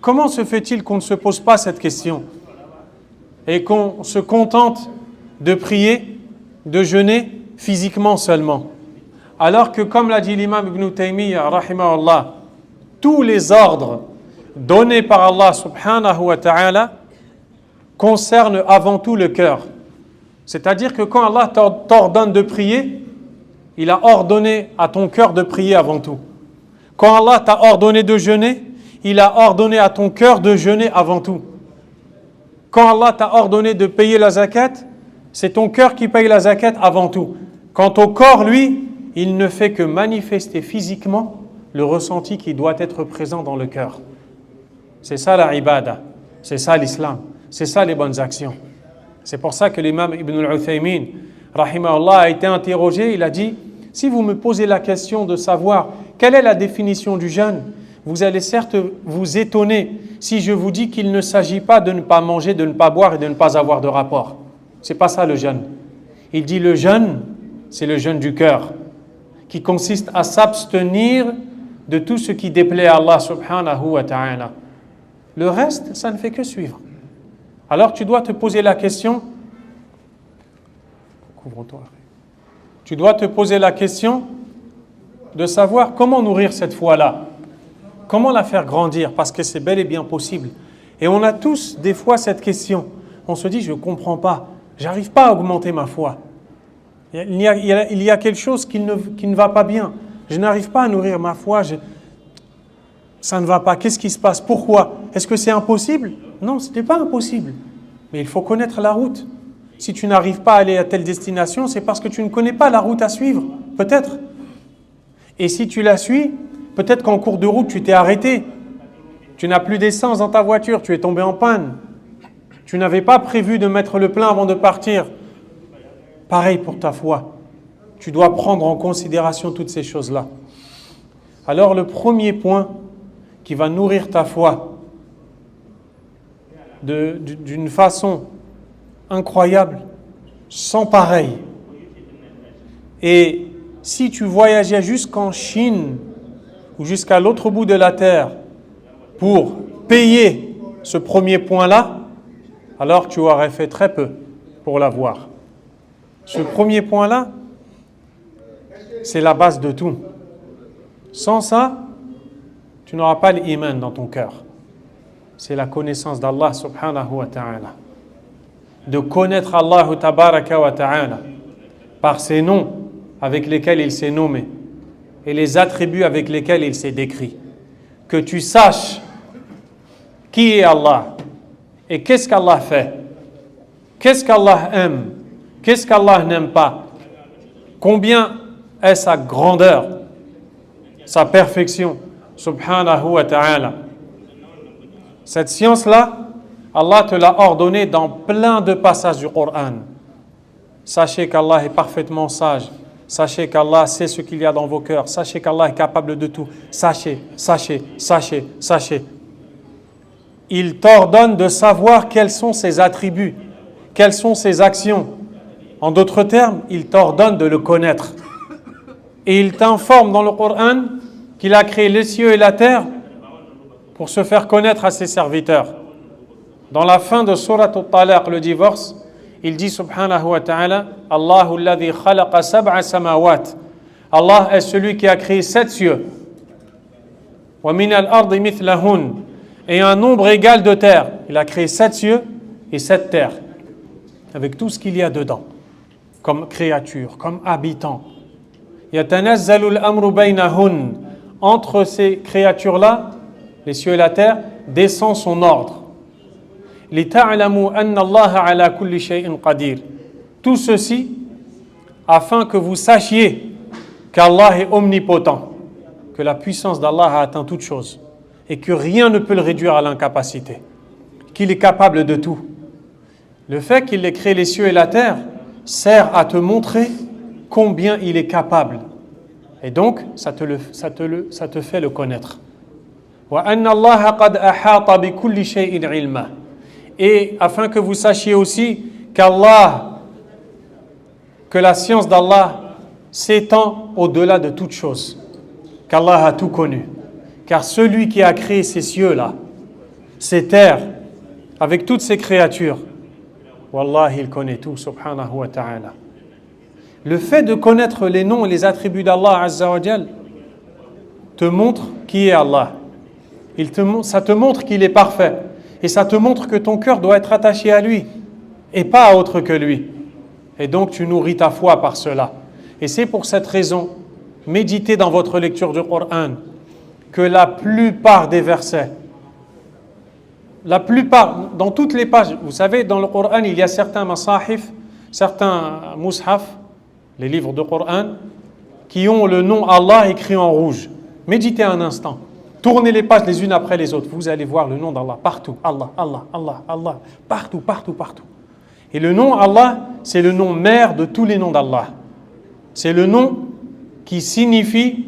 Comment se fait-il qu'on ne se pose pas cette question et qu'on se contente de prier, de jeûner physiquement seulement? Alors que, comme l'a dit l'imam Ibn Taymiyyah, rahimahullah, tous les ordres donnés par Allah subhanahu wa ta'ala concernent avant tout le cœur. C'est-à-dire que quand Allah t'ordonne de prier, il a ordonné à ton cœur de prier avant tout. Quand Allah t'a ordonné de jeûner, il a ordonné à ton cœur de jeûner avant tout. Quand Allah t'a ordonné de payer la zakat, c'est ton cœur qui paye la zakat avant tout. Quant au corps, lui, il ne fait que manifester physiquement le ressenti qui doit être présent dans le cœur. C'est ça la ibada, c'est ça l'islam, c'est ça les bonnes actions. C'est pour ça que l'imam Ibn al-Uthaymin, rahimahullah, a été interrogé, il a dit, si vous me posez la question de savoir quelle est la définition du jeûne, vous allez certes vous étonner si je vous dis qu'il ne s'agit pas de ne pas manger, de ne pas boire et de ne pas avoir de rapport. C'est pas ça le jeûne. Il dit le jeûne, c'est le jeûne du cœur, qui consiste à s'abstenir de tout ce qui déplaît à Allah subhanahu wa ta'ala. Le reste, ça ne fait que suivre. Alors tu dois te poser la question, couvre-toi. Tu dois te poser la question de savoir comment nourrir cette foi-là, comment la faire grandir, parce que c'est bel et bien possible. Et on a tous des fois cette question. On se dit, je ne comprends pas, j'arrive pas à augmenter ma foi. Il y a quelque chose qui ne va pas bien. Je n'arrive pas à nourrir ma foi, ça ne va pas. Qu'est-ce qui se passe? Pourquoi? Est-ce que c'est impossible? Non, ce n'est pas impossible. Mais il faut connaître la route. Si tu n'arrives pas à aller à telle destination, c'est parce que tu ne connais pas la route à suivre, peut-être. Et si tu la suis, peut-être qu'en cours de route, tu t'es arrêté. Tu n'as plus d'essence dans ta voiture, tu es tombé en panne. Tu n'avais pas prévu de mettre le plein avant de partir. Pareil pour ta foi. Tu dois prendre en considération toutes ces choses-là. Alors le premier point qui va nourrir ta foi d'une façon incroyable, sans pareil. Et si tu voyageais jusqu'en Chine ou jusqu'à l'autre bout de la terre pour payer ce premier point-là, alors tu aurais fait très peu pour l'avoir. Ce premier point-là, c'est la base de tout. Sans ça, tu n'auras pas l'iman dans ton cœur. C'est la connaissance d'Allah subhanahu wa ta'ala. De connaître Allah tabaraka wa ta'ala par ses noms avec lesquels il s'est nommé et les attributs avec lesquels il s'est décrit. Que tu saches qui est Allah et qu'est-ce qu'Allah fait, qu'est-ce qu'Allah aime, qu'est-ce qu'Allah n'aime pas, combien est sa grandeur, sa perfection, subhanahu wa ta'ala. Cette science-là, Allah te l'a ordonnée dans plein de passages du Coran. Sachez qu'Allah est parfaitement sage. Sachez qu'Allah sait ce qu'il y a dans vos cœurs. Sachez qu'Allah est capable de tout. Sachez, sachez, sachez, sachez. Il t'ordonne de savoir quels sont ses attributs, quelles sont ses actions. En d'autres termes, il t'ordonne de le connaître. Et il t'informe dans le Coran qu'il a créé les cieux et la terre pour se faire connaître à ses serviteurs. Dans la fin de Surat Al-Talaq, le divorce, il dit subhanahu wa ta'ala, Allahu alladhi khalaqa sab'a samawat. Allah est celui qui a créé 7 cieux. Wa min al-ardi mithlahun. Et un nombre égal de terres. Il a créé 7 cieux et 7 terres. Avec tout ce qu'il y a dedans. Comme créatures, comme habitants. Yatanazzalu al-amru baynahun. Entre ces créatures-là, les cieux et la terre, descend son ordre. لِتَعْلَمُوا أَنَّ اللَّهَ عَلَى كُلِّ شَيْءٍ قَدِيرٌ. Tout ceci afin que vous sachiez qu'Allah est omnipotent, que la puissance d'Allah a atteint toutes choses et que rien ne peut le réduire à l'incapacité. qu'il est capable de tout. Le fait qu'il ait créé les cieux et la terre sert à te montrer combien il est capable. Et donc, ça te fait le connaître. وَأَنَّ اللَّهَ قَدْ أَحَاطَ بِكُلِّ شَيْءٍ عِلْمًا. Et afin que vous sachiez aussi que la science d'Allah s'étend au-delà de toute chose, qu'Allah a tout connu. Car celui qui a créé ces cieux-là, ces terres, avec toutes ces créatures, Wallah, il connaît tout, subhanahu wa ta'ala. Le fait de connaître les noms et les attributs d'Allah Azza wa Jal te montre qui est Allah. Ça te montre qu'il est parfait. Et ça te montre que ton cœur doit être attaché à lui et pas à autre que lui. Et donc tu nourris ta foi par cela. Et c'est pour cette raison, méditez dans votre lecture du Coran que la plupart des versets, dans toutes les pages, vous savez, dans le Coran, il y a certains masahif, certains mushaf, les livres de Coran, qui ont le nom Allah écrit en rouge. Méditez un instant. Tournez les pages les unes après les autres. Vous allez voir le nom d'Allah partout. Allah, Allah, Allah, Allah. Partout, partout, partout. Et le nom Allah, c'est le nom mère de tous les noms d'Allah. C'est le nom qui signifie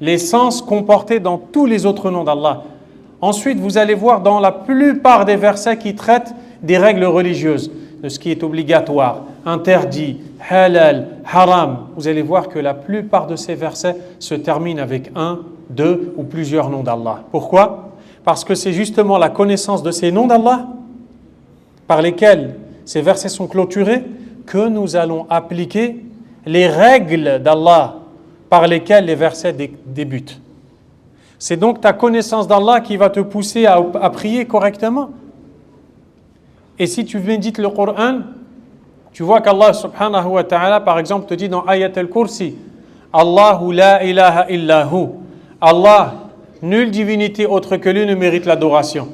l'essence comportée dans tous les autres noms d'Allah. Ensuite, vous allez voir dans la plupart des versets qui traitent des règles religieuses, de ce qui est obligatoire, interdit, halal, haram. Vous allez voir que la plupart de ces versets se terminent avec un, deux ou plusieurs noms d'Allah. Pourquoi ? Parce que c'est justement la connaissance de ces noms d'Allah par lesquels ces versets sont clôturés que nous allons appliquer les règles d'Allah par lesquelles les versets débutent. C'est donc ta connaissance d'Allah qui va te pousser à prier correctement. Et si tu médites le Coran, tu vois qu'Allah subhanahu wa ta'ala, par exemple, te dit dans Ayat al-Kursi, Allahu la ilaha illahu. Allah, nulle divinité autre que lui ne mérite l'adoration.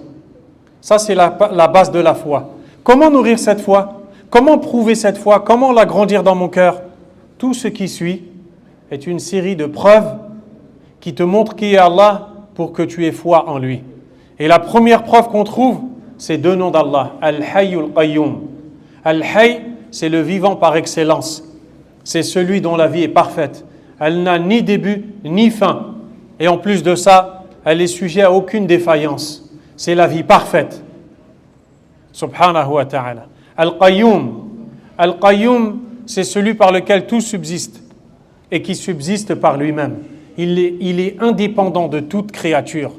Ça, c'est la base de la foi. Comment nourrir cette foi ? Comment prouver cette foi ? Comment l'agrandir dans mon cœur ? Tout ce qui suit est une série de preuves qui te montrent qui est Allah pour que tu aies foi en lui. Et la première preuve qu'on trouve, c'est deux noms d'Allah, Al-Hayyul Qayyum. Al-Hayy, c'est le vivant par excellence. C'est celui dont la vie est parfaite. Elle n'a ni début ni fin. Et en plus de ça, elle est sujet à aucune défaillance. C'est la vie parfaite. Subhanahu wa ta'ala. Al-Qayyum. Al-Qayyum, c'est celui par lequel tout subsiste et qui subsiste par lui-même. Il est indépendant de toute créature.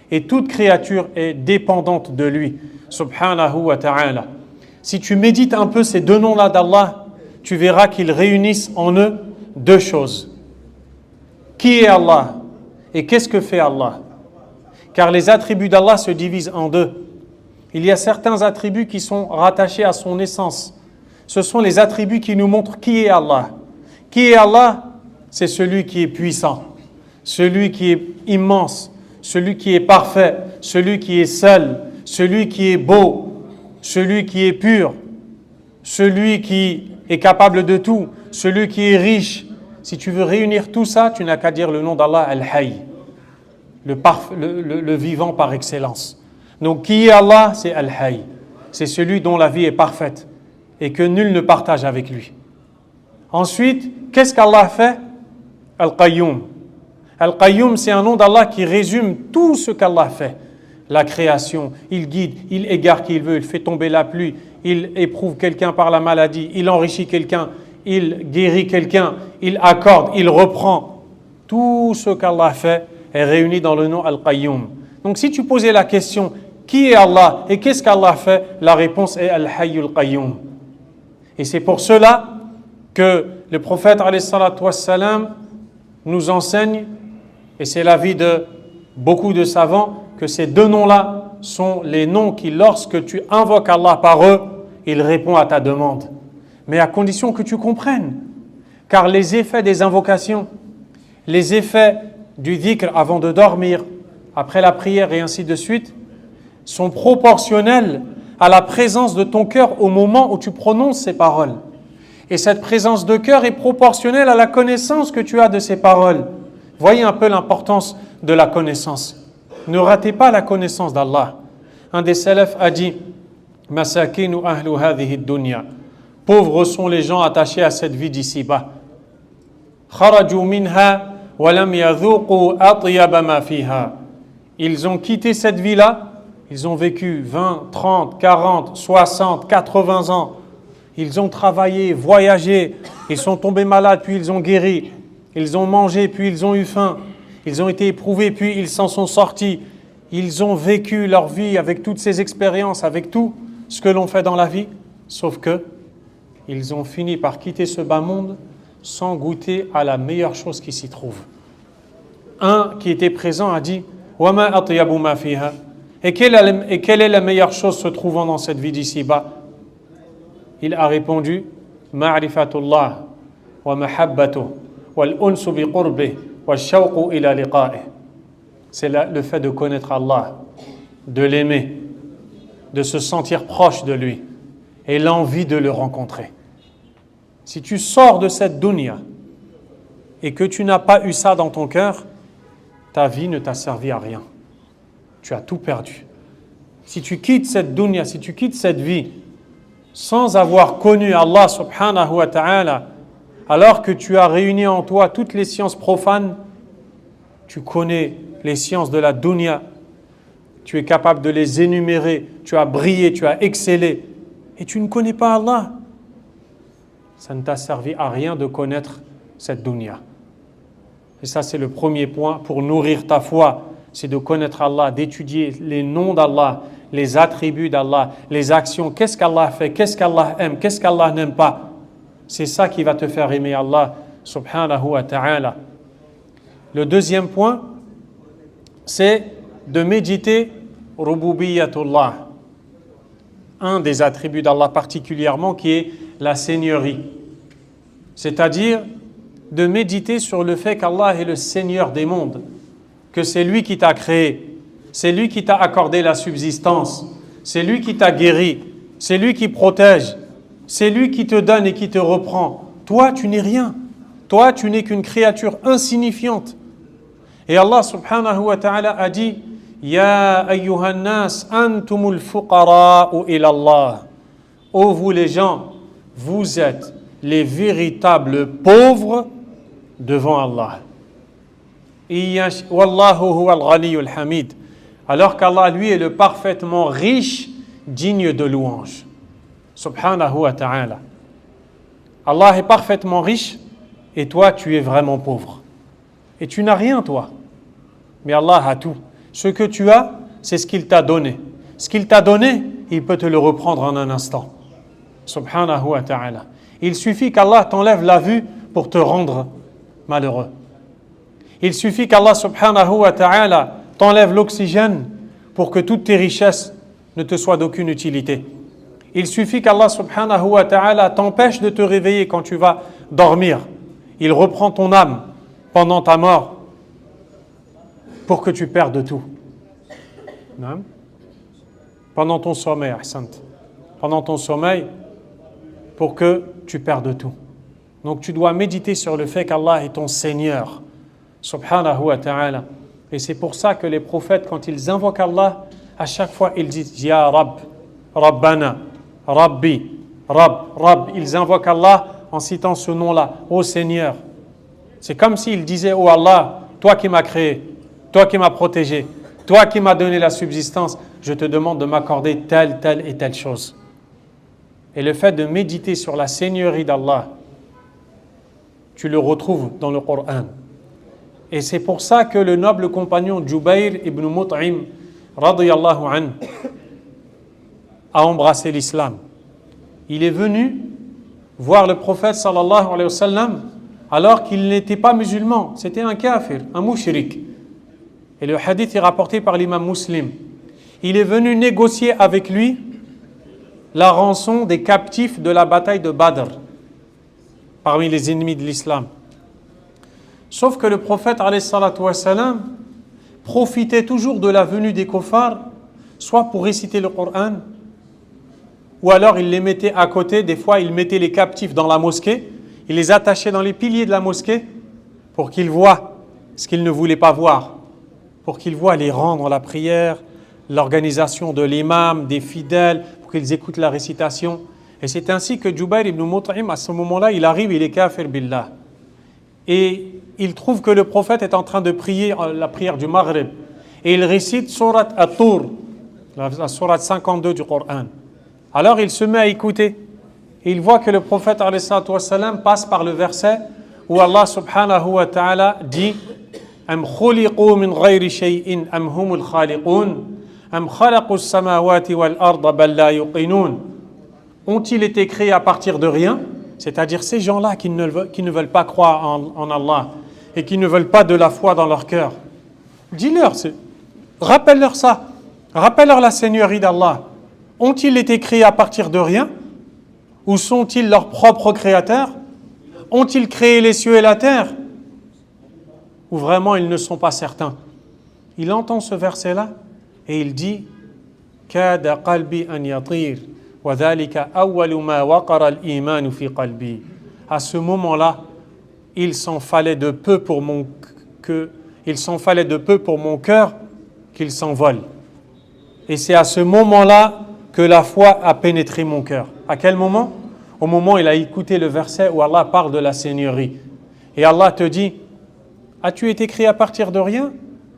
Et toute créature est dépendante de lui. Subhanahu wa ta'ala. Si tu médites un peu ces deux noms-là d'Allah, tu verras qu'ils réunissent en eux deux choses. Qui est Allah et qu'est-ce que fait Allah ? Car les attributs d'Allah se divisent en deux. Il y a certains attributs qui sont rattachés à son essence. Ce sont les attributs qui nous montrent qui est Allah. Qui est Allah ? C'est celui qui est puissant, celui qui est immense, celui qui est parfait, celui qui est seul, celui qui est beau, celui qui est pur, celui qui est capable de tout, celui qui est riche. Si tu veux réunir tout ça, tu n'as qu'à dire le nom d'Allah, Al-Hayy, le vivant par excellence. Donc qui est Allah ? C'est Al-Hayy. C'est celui dont la vie est parfaite et que nul ne partage avec lui. Ensuite, qu'est-ce qu'Allah fait ? Al-Qayyum. Al-Qayyum, c'est un nom d'Allah qui résume tout ce qu'Allah fait. La création, il guide, il égare qui il veut, il fait tomber la pluie, il éprouve quelqu'un par la maladie, il enrichit quelqu'un, il guérit quelqu'un, il accorde, il reprend. Tout ce qu'Allah fait est réuni dans le nom Al-Qayyum. Donc si tu posais la question, qui est Allah et qu'est-ce qu'Allah fait ? La réponse est Al-Hayyul Qayyum. Et c'est pour cela que le prophète alayhi salatu wassalam nous enseigne, et c'est l'avis de beaucoup de savants, que ces deux noms-là sont les noms qui, lorsque tu invoques Allah par eux, il répond à ta demande. Mais à condition que tu comprennes. Car les effets des invocations, les effets du dhikr avant de dormir, après la prière et ainsi de suite, sont proportionnels à la présence de ton cœur au moment où tu prononces ces paroles. Et cette présence de cœur est proportionnelle à la connaissance que tu as de ces paroles. Voyez un peu l'importance de la connaissance. Ne ratez pas la connaissance d'Allah. Un des salafs a dit Masakinu ahlu hadhihi dunya. Pauvres sont les gens attachés à cette vie d'ici-bas. Kharaju minha wa lam yadhuqu atyaba ma fiha. Ils ont quitté cette vie-là, ils ont vécu 20, 30, 40, 60, 80 ans. Ils ont travaillé, voyagé, ils sont tombés malades, puis ils ont guéri. Ils ont mangé, puis ils ont eu faim. Ils ont été éprouvés, puis ils s'en sont sortis. Ils ont vécu leur vie avec toutes ces expériences, avec tout ce que l'on fait dans la vie. Sauf que ils ont fini par quitter ce bas monde sans goûter à la meilleure chose qui s'y trouve. Un qui était présent a dit « Wa ma atyabu ma fiha » Et quelle est la meilleure chose se trouvant dans cette vie d'ici-bas? Il a répondu « Ma'rifatullah wa mahabbatuh wal unsu bi qurbih wa shawqu ila liqa'ih » C'est le fait de connaître Allah, de l'aimer, de se sentir proche de lui et l'envie de le rencontrer. Si tu sors de cette dunya et que tu n'as pas eu ça dans ton cœur, ta vie ne t'a servi à rien. Tu as tout perdu. Si tu quittes cette dunya, si tu quittes cette vie sans avoir connu Allah subhanahu wa ta'ala, alors que tu as réuni en toi toutes les sciences profanes, tu connais les sciences de la dunya, tu es capable de les énumérer, tu as brillé, tu as excellé, et tu ne connais pas Allah, ça ne t'a servi à rien de connaître cette dunya. Et ça, c'est le premier point pour nourrir ta foi, c'est de connaître Allah, d'étudier les noms d'Allah, les attributs d'Allah, les actions, qu'est-ce qu'Allah fait, qu'est-ce qu'Allah aime, qu'est-ce qu'Allah n'aime pas. C'est ça qui va te faire aimer Allah subhanahu wa ta'ala. Le deuxième point, c'est de méditer Rububiyatullah, un des attributs d'Allah particulièrement qui est la seigneurie. C'est-à-dire de méditer sur le fait qu'Allah est le Seigneur des mondes, que c'est lui qui t'a créé, c'est lui qui t'a accordé la subsistance, c'est lui qui t'a guéri, c'est lui qui protège, c'est lui qui te donne et qui te reprend. Toi, tu n'es rien. Toi, tu n'es qu'une créature insignifiante. Et Allah subhanahu wa ta'ala a dit Ya ayyuhan nas antumul fuqara'u ila Allah. Ô vous les gens, vous êtes les véritables pauvres devant Allah. Wallahu huwal ghaniyyul hamid. Alors qu'Allah, lui, est le parfaitement riche, digne de louange. Subhanahu wa ta'ala. Allah est parfaitement riche et toi, tu es vraiment pauvre. Et tu n'as rien, toi. Mais Allah a tout. Ce que tu as, c'est ce qu'il t'a donné. Ce qu'il t'a donné, il peut te le reprendre en un instant. Subhanahu wa ta'ala. Il suffit qu'Allah t'enlève la vue pour te rendre malheureux. Il suffit qu'Allah subhanahu wa ta'ala t'enlève l'oxygène pour que toutes tes richesses ne te soient d'aucune utilité. Il suffit qu'Allah subhanahu wa ta'ala t'empêche de te réveiller quand tu vas dormir. Il reprend ton âme pendant ta mort pour que tu perdes tout. Non? Pendant ton sommeil, ahsant. Pendant ton sommeil, pour que tu perdes tout. Donc tu dois méditer sur le fait qu'Allah est ton Seigneur, subhanahu wa ta'ala. Et c'est pour ça que les prophètes, quand ils invoquent Allah, à chaque fois ils disent Ya Rabb, Rabbana, Rabbi, Rabb. Ils invoquent Allah en citant ce nom-là, ô Seigneur. C'est comme s'ils disaient, ô Allah, toi qui m'as créé, toi qui m'as protégé, toi qui m'as donné la subsistance, je te demande de m'accorder telle et telle chose. Et le fait de méditer sur la seigneurie d'Allah, tu le retrouves dans le Coran. Et c'est pour ça que le noble compagnon Jubayr ibn Mut'im, radiyallahu anhu, a embrassé l'islam. Il est venu voir le prophète sallallahu alayhi wa sallam alors qu'il n'était pas musulman, c'était un kafir, un mushrik. Et le hadith est rapporté par l'imam Muslim. Il est venu négocier avec lui la rançon des captifs de la bataille de Badr, parmi les ennemis de l'islam. Sauf que le prophète alayhi salatu wa salam profitait toujours de la venue des kuffars, soit pour réciter le Coran, ou alors il les mettait à côté. Des fois il mettait les captifs dans la mosquée, il les attachait dans les piliers de la mosquée pour qu'ils voient ce qu'ils ne voulaient pas voir, pour qu'ils voient les rangs dans la prière, l'organisation de l'imam, des fidèles, pour qu'ils écoutent la récitation. Et c'est ainsi que Jubayr ibn Mut'im, à ce moment-là, il arrive, il est kafir billah. Et il trouve que le prophète est en train de prier la prière du Maghrib. Et il récite Surat At-Tur, la Surat 52 du Coran. Alors il se met à écouter. Et il voit que le prophète alayhi salatu wassalam passe par le verset où Allah subhanahu wa ta'ala dit Am khuliqu min ghayri shay'in am humul khaliqun am khalaqu as-samawati wal arda bal la yuqinun. Ont-ils été créés à partir de rien? C'est-à-dire ces gens-là qui ne veulent pas croire en Allah et qui ne veulent pas de la foi dans leur cœur. Dis-leur, rappelle-leur ça. Rappelle-leur la seigneurie d'Allah. Ont-ils été créés à partir de rien? Ou sont-ils leurs propres créateurs? Ont-ils créé les cieux et la terre? Ou vraiment ils ne sont pas certains? Il entend ce verset-là et il dit Kada qalbi an yatir wa dhalika awwalu ma waqara al-iman fi qalbi. À ce moment-là, il s'en fallait de peu pour mon cœur qu'il s'envole. Et c'est à ce moment-là que la foi a pénétré mon cœur. À quel moment? Au moment où il a écouté le verset où Allah parle de la seigneurie. Et Allah te dit, as-tu été créé à partir de rien?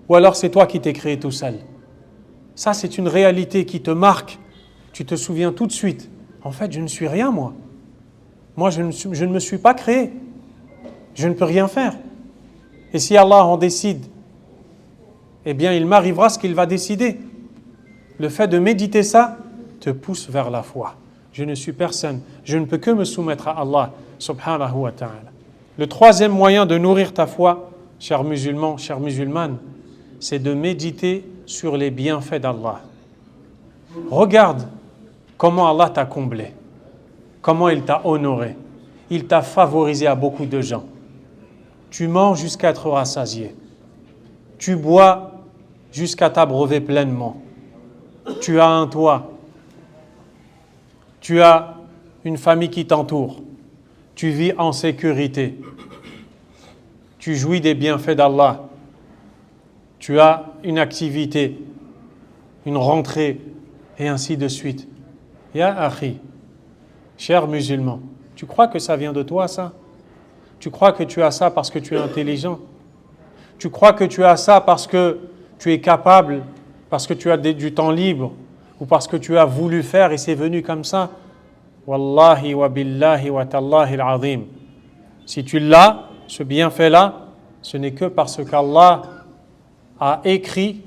Ou alors c'est toi qui t'es créé tout seul? Ça, c'est une réalité qui te marque. Tu te souviens tout de suite. En fait, je ne suis rien, moi. Moi, je ne me suis pas créé. Je ne peux rien faire. Et si Allah en décide, eh bien, il m'arrivera ce qu'il va décider. Le fait de méditer ça te pousse vers la foi. Je ne suis personne. Je ne peux que me soumettre à Allah, subhanahu wa ta'ala. Le troisième moyen de nourrir ta foi, chers musulmans, chères musulmanes, c'est de méditer sur les bienfaits d'Allah. Regarde comment Allah t'a comblé, comment il t'a honoré. Il t'a favorisé à beaucoup de gens. Tu manges jusqu'à être rassasié. Tu bois jusqu'à t'abreuver pleinement. Tu as un toit. Tu as une famille qui t'entoure. Tu vis en sécurité. Tu jouis des bienfaits d'Allah. Tu as une activité, une rentrée, et ainsi de suite. Ya akhi, cher musulman, tu crois que ça vient de toi, ça? Tu crois que tu as ça parce que tu es intelligent? Tu crois que tu as ça parce que tu es capable, parce que tu as du temps libre, ou parce que tu as voulu faire et c'est venu comme ça? Wallahi wa billahi wa tallahi al-azim. Si tu l'as, ce bienfait-là, ce n'est que parce qu'Allah a écrit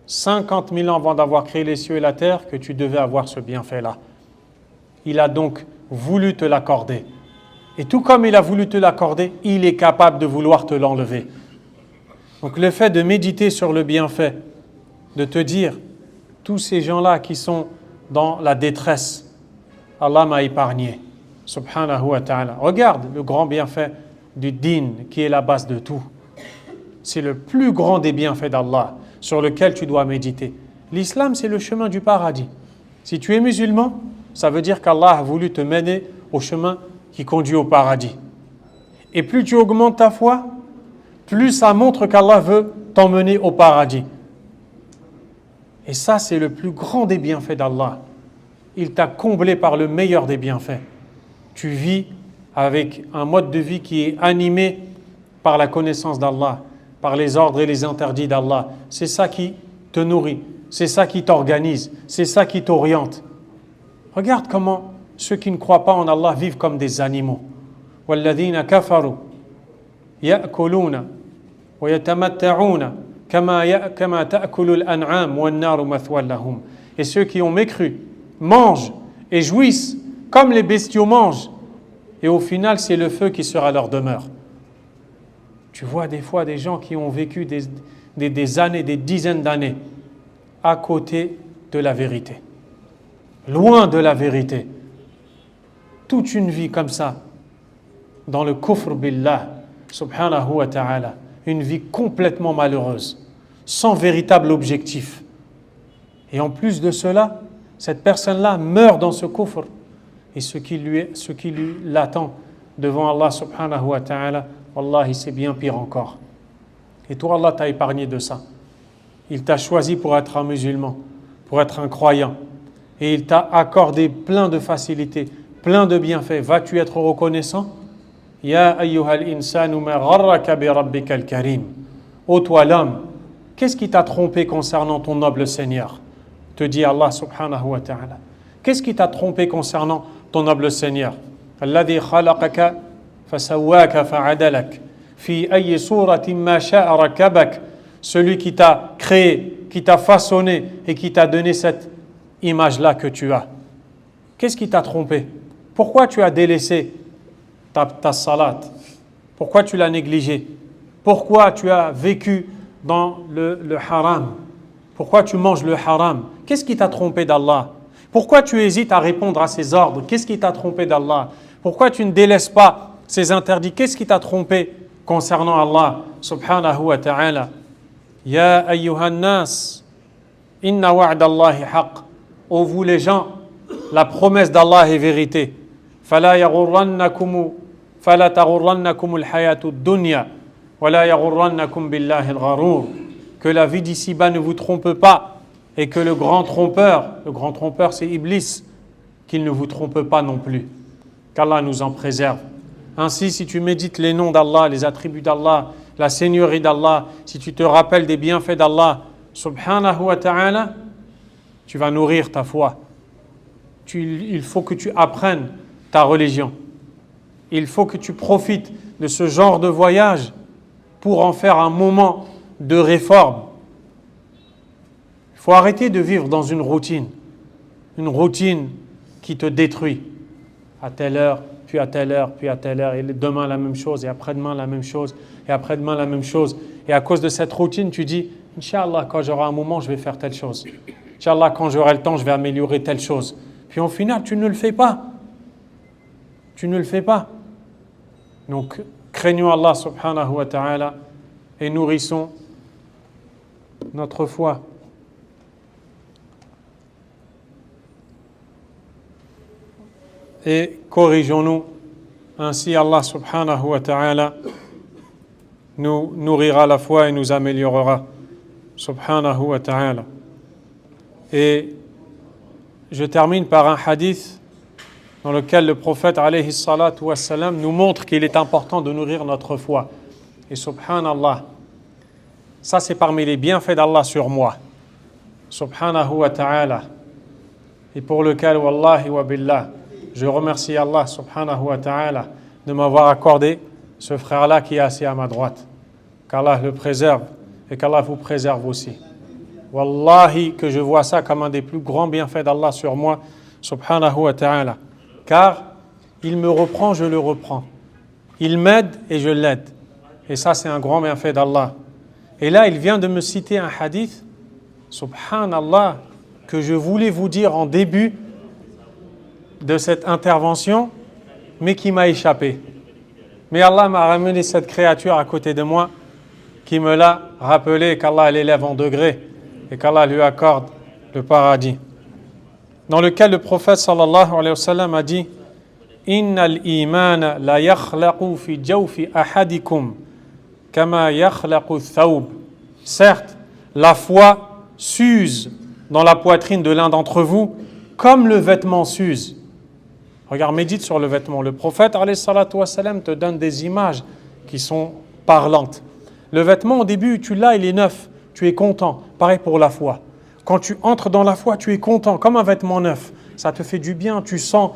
50 000 ans avant d'avoir créé les cieux et la terre que tu devais avoir ce bienfait-là. Il a donc voulu te l'accorder. Et tout comme il a voulu te l'accorder, il est capable de vouloir te l'enlever. Donc le fait de méditer sur le bienfait, de te dire, tous ces gens-là qui sont dans la détresse, Allah m'a épargné, subhanahu wa ta'ala. Regarde le grand bienfait du din, qui est la base de tout. C'est le plus grand des bienfaits d'Allah, sur lequel tu dois méditer. L'islam, c'est le chemin du paradis. Si tu es musulman, ça veut dire qu'Allah a voulu te mener au chemin qui conduit au paradis. Et plus tu augmentes ta foi, plus ça montre qu'Allah veut t'emmener au paradis. Et ça, c'est le plus grand des bienfaits d'Allah. Il t'a comblé par le meilleur des bienfaits. Tu vis avec un mode de vie qui est animé par la connaissance d'Allah, par les ordres et les interdits d'Allah. C'est ça qui te nourrit, c'est ça qui t'organise, c'est ça qui t'oriente. Regarde comment ceux qui ne croient pas en Allah vivent comme des animaux. وَالَّذِينَ كَفَرُوا يَأْكُلُونَ وَيَتَمَتَّعُونَ كَمَا تَأْكُلُ الْأَنْعَامُ وَالنَّارُ مَثْوًى لَهُمْ. Et ceux qui ont mécru mangent et jouissent comme les bestiaux mangent. Et au final, c'est le feu qui sera leur demeure. Tu vois des fois des gens qui ont vécu des années, des dizaines d'années à côté de la vérité. Loin de la vérité. Toute une vie comme ça, dans le kufr billah, subhanahu wa ta'ala. Une vie complètement malheureuse, sans véritable objectif. Et en plus de cela, cette personne-là meurt dans ce kufr. Et ce qui l'attend devant Allah subhanahu wa ta'ala, wallahi, c'est bien pire encore. Et toi, Allah t'a épargné de ça. Il t'a choisi pour être un musulman, pour être un croyant. Et il t'a accordé plein de facilités, plein de bienfaits. Vas-tu être reconnaissant? Ya ayyuhal insanu ma gharraka bi rabbikal karim. Ô toi l'homme, qu'est-ce qui t'a trompé concernant ton noble Seigneur? Te dit Allah subhanahu wa ta'ala. Qu'est-ce qui t'a trompé concernant ton noble Seigneur? Alladhi khalaqaka fasawwaka fa'adalak. Fi ayyi suratin ma sha'a rakabak. Celui qui t'a créé, qui t'a façonné et qui t'a donné cette image-là que tu as. Qu'est-ce qui t'a trompé? Pourquoi tu as délaissé ta salat? Pourquoi tu l'as négligé? Pourquoi tu as vécu dans le haram? Pourquoi tu manges le haram? Qu'est-ce qui t'a trompé d'Allah? Pourquoi tu hésites à répondre à ses ordres? Qu'est-ce qui t'a trompé d'Allah? Pourquoi tu ne délaisses pas ses interdits? Qu'est-ce qui t'a trompé concernant Allah subhanahu wa ta'ala? Ya ayyuhan nas, inna wa'dallahi haqq. Ô vous les gens, la promesse d'Allah est vérité. Fala yaghurrannakum al-hayatu ad-dunya wa la yaghurrannakum billahi al-gharur. Que la vie d'ici-bas ne vous trompe pas et que le grand trompeur c'est Iblis, qu'il ne vous trompe pas non plus. Qu'Allah nous en préserve. Ainsi, si tu médites les noms d'Allah, les attributs d'Allah, la seigneurie d'Allah, si tu te rappelles des bienfaits d'Allah, subhanahu wa ta'ala, tu vas nourrir ta foi. Il faut que tu apprennes ta religion. Il faut que tu profites de ce genre de voyage pour en faire un moment de réforme. Il faut arrêter de vivre dans une routine qui te détruit. À telle heure, puis à telle heure, puis à telle heure, et demain la même chose, et après-demain la même chose, et après-demain la même chose. Et à cause de cette routine, tu dis, Inch'Allah, quand j'aurai un moment, je vais faire telle chose. Inch'Allah, quand j'aurai le temps, je vais améliorer telle chose. Puis au final, tu ne le fais pas. Tu ne le fais pas. Donc, craignons Allah subhanahu wa ta'ala et nourrissons notre foi. Et corrigeons-nous. Ainsi, Allah subhanahu wa ta'ala nous nourrira la foi et nous améliorera. Subhanahu wa ta'ala. Et je termine par un hadith dans lequel le prophète alayhi salatu wassalam nous montre qu'il est important de nourrir notre foi. Et subhanallah, ça c'est parmi les bienfaits d'Allah sur moi. Subhanahu wa ta'ala. Et pour lequel, wallahi wa billah, je remercie Allah subhanahu wa ta'ala de m'avoir accordé ce frère-là qui est assis à ma droite. Qu'Allah le préserve et qu'Allah vous préserve aussi. Wallahi que je vois ça comme un des plus grands bienfaits d'Allah sur moi, subhanahu wa ta'ala. Car il me reprend, je le reprends. Il m'aide et je l'aide. Et ça, c'est un grand bienfait d'Allah. Et là, il vient de me citer un hadith, subhanallah, que je voulais vous dire en début de cette intervention, mais qui m'a échappé. Mais Allah m'a ramené cette créature à côté de moi, qui me l'a rappelé, qu'Allah l'élève en degrés et qu'Allah lui accorde le paradis. Dans lequel le prophète sallallahu alayhi wa sallam a dit « Innal imana la yakhlaqu fi jawfi ahadikum kama yakhlaqu thawb » Certes, la foi s'use dans la poitrine de l'un d'entre vous comme le vêtement s'use. Regarde, médite sur le vêtement. Le prophète alayhi salatu wa sallam te donne des images qui sont parlantes. Le vêtement, au début, tu l'as, il est neuf, tu es content. Pareil pour la foi. Quand tu entres dans la foi, tu es content, comme un vêtement neuf. Ça te fait du bien, tu sens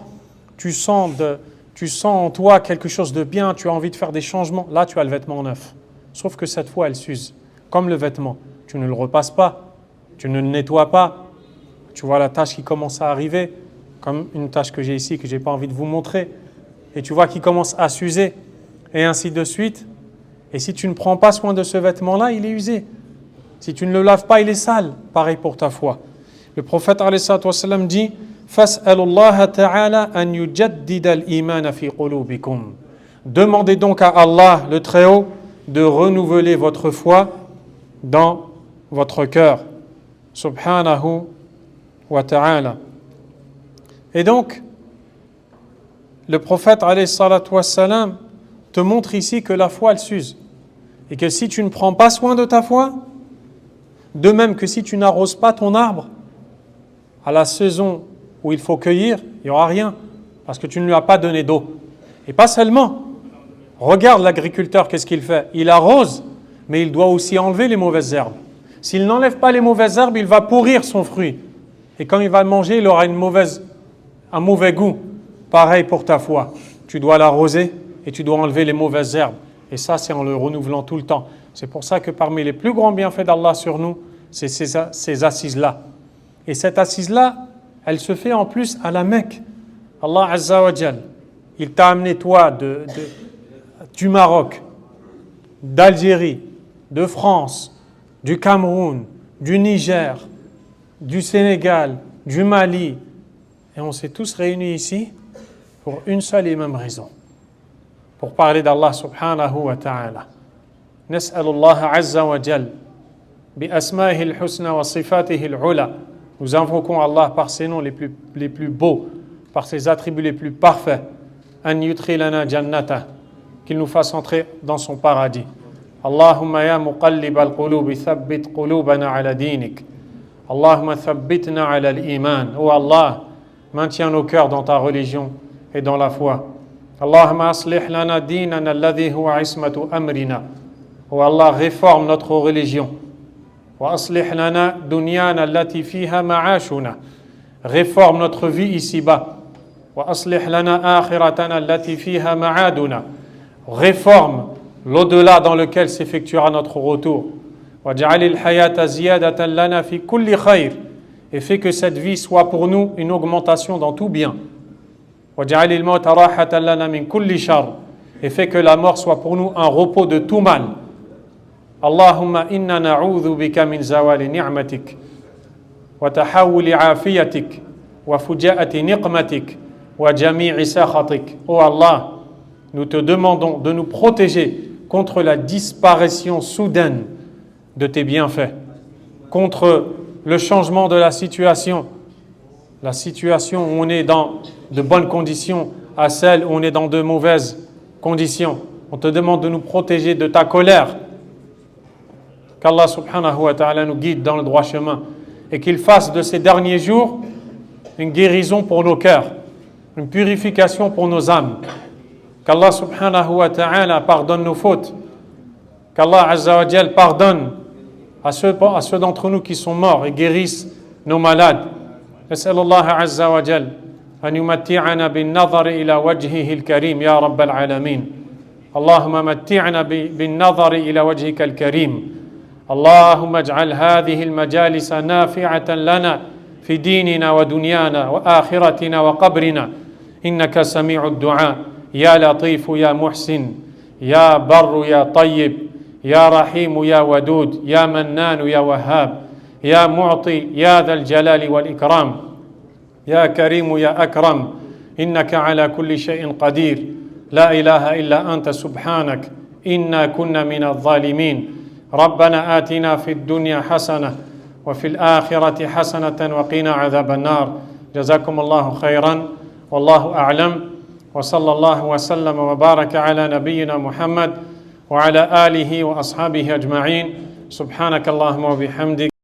en toi quelque chose de bien, tu as envie de faire des changements. Là, tu as le vêtement neuf. Sauf que cette fois, elle s'use. Comme le vêtement, tu ne le repasses pas, tu ne le nettoies pas. Tu vois la tache qui commence à arriver, comme une tache que j'ai ici, que je n'ai pas envie de vous montrer. Et tu vois qu'il commence à s'user, et ainsi de suite. Et si tu ne prends pas soin de ce vêtement-là, il est usé. Si tu ne le laves pas, il est sale. Pareil pour ta foi. Le prophète alayhi salatu wa sallam dit « Fas'alullaha ta'ala an yujaddida al-iman fi qulubikum » Demandez donc à Allah, le Très-Haut, de renouveler votre foi dans votre cœur. Subhanahu wa ta'ala. Et donc, le prophète alayhi salatu wa sallam te montre ici que la foi, elle s'use. Et que si tu ne prends pas soin de ta foi, De même que si tu n'arroses pas ton arbre, à la saison où il faut cueillir, il n'y aura rien, parce que tu ne lui as pas donné d'eau. Et pas seulement. Regarde l'agriculteur, qu'est-ce qu'il fait? Il arrose, mais il doit aussi enlever les mauvaises herbes. S'il n'enlève pas les mauvaises herbes, il va pourrir son fruit. Et quand il va le manger, il aura un mauvais goût. Pareil pour ta foi. Tu dois l'arroser et tu dois enlever les mauvaises herbes. Et ça, c'est en le renouvelant tout le temps. C'est pour ça que parmi les plus grands bienfaits d'Allah sur nous, c'est ces assises-là. Et cette assise-là, elle se fait en plus à la Mecque. Allah Azza wa Jal, il t'a amené toi du Maroc, d'Algérie, de France, du Cameroun, du Niger, du Sénégal, du Mali. Et on s'est tous réunis ici pour une seule et même raison. Pour parler d'Allah subhanahu wa ta'ala. Nas'alullah azza wa jal bi asma'ihi al-husna wa sifatihi al-ula. Nous invoquons Allah par ses noms les plus beaux, par ses attributs les plus parfaits. An yudkhilana jannata, qu'il nous fasse entrer dans son paradis. Allahumma ya muqallib al-qulubi thabbit qulubana ala dinik. Allahumma thabbitna ala al-iman. Oh Allah, maintiens nos cœurs dans ta religion et dans la foi. Allahumma aslih lana dinana alladhi huwa ismatu amrina. Oh Allah, réforme notre religion. Wa aslih lana dunyana allati fiha ma'ashuna. Réforme notre vie ici-bas. Wa aslih lana akhiratana allati fiha ma'aduna. Réforme l'au-delà dans lequel s'effectuera notre retour. Waj'al al-hayata ziyadatan lana fi kulli khayr. Et fais que cette vie soit pour nous une augmentation dans tout bien. وَجَعَلِ الْمَوْتَ رَاحَةً لَنَا مِنْ كُلِّ شَرٍ. Et fait que la mort soit pour nous un repos de tout mal. Allahumma inna na'udhu bika min zawali ni'matik wa tahawuli afiyatik wa fujaati niqmatik wa jami'i sakhatik. Oh Allah, nous te demandons de nous protéger contre la disparition soudaine de tes bienfaits, contre le changement de la situation où on est dans de bonnes conditions à celle où on est dans de mauvaises conditions. On te demande de nous protéger de ta colère. Qu'Allah subhanahu wa ta'ala nous guide dans le droit chemin et qu'il fasse de ces derniers jours une guérison pour nos cœurs, une purification pour nos âmes. Qu'Allah subhanahu wa ta'ala pardonne nos fautes. Qu'Allah azza wa jal pardonne à ceux d'entre nous qui sont morts et guérisse nos malades. نسأل الله عز وجل أن يمتعنا بالنظر إلى وجهه الكريم يا رب العالمين. اللهم متعنا بالنظر إلى وجهك الكريم. اللهم اجعل هذه المجالس نافعة لنا في ديننا ودنيانا وآخرتنا وقبرنا. إنك سميع الدعاء يا لطيف يا محسن يا بر يا طيب يا رحيم يا ودود يا منان يا وهاب يا معطي يا ذا الجلال والإكرام يا كريم يا أكرم إنك على كل شيء قدير لا إله إلا أنت سبحانك إنا كنا من الظالمين ربنا آتنا في الدنيا حسنة وفي الآخرة حسنة وقنا عذاب النار جزاكم الله خيرا والله أعلم وصلى الله وسلم وبارك على نبينا محمد وعلى آله وأصحابه أجمعين سبحانك اللهم وبحمدك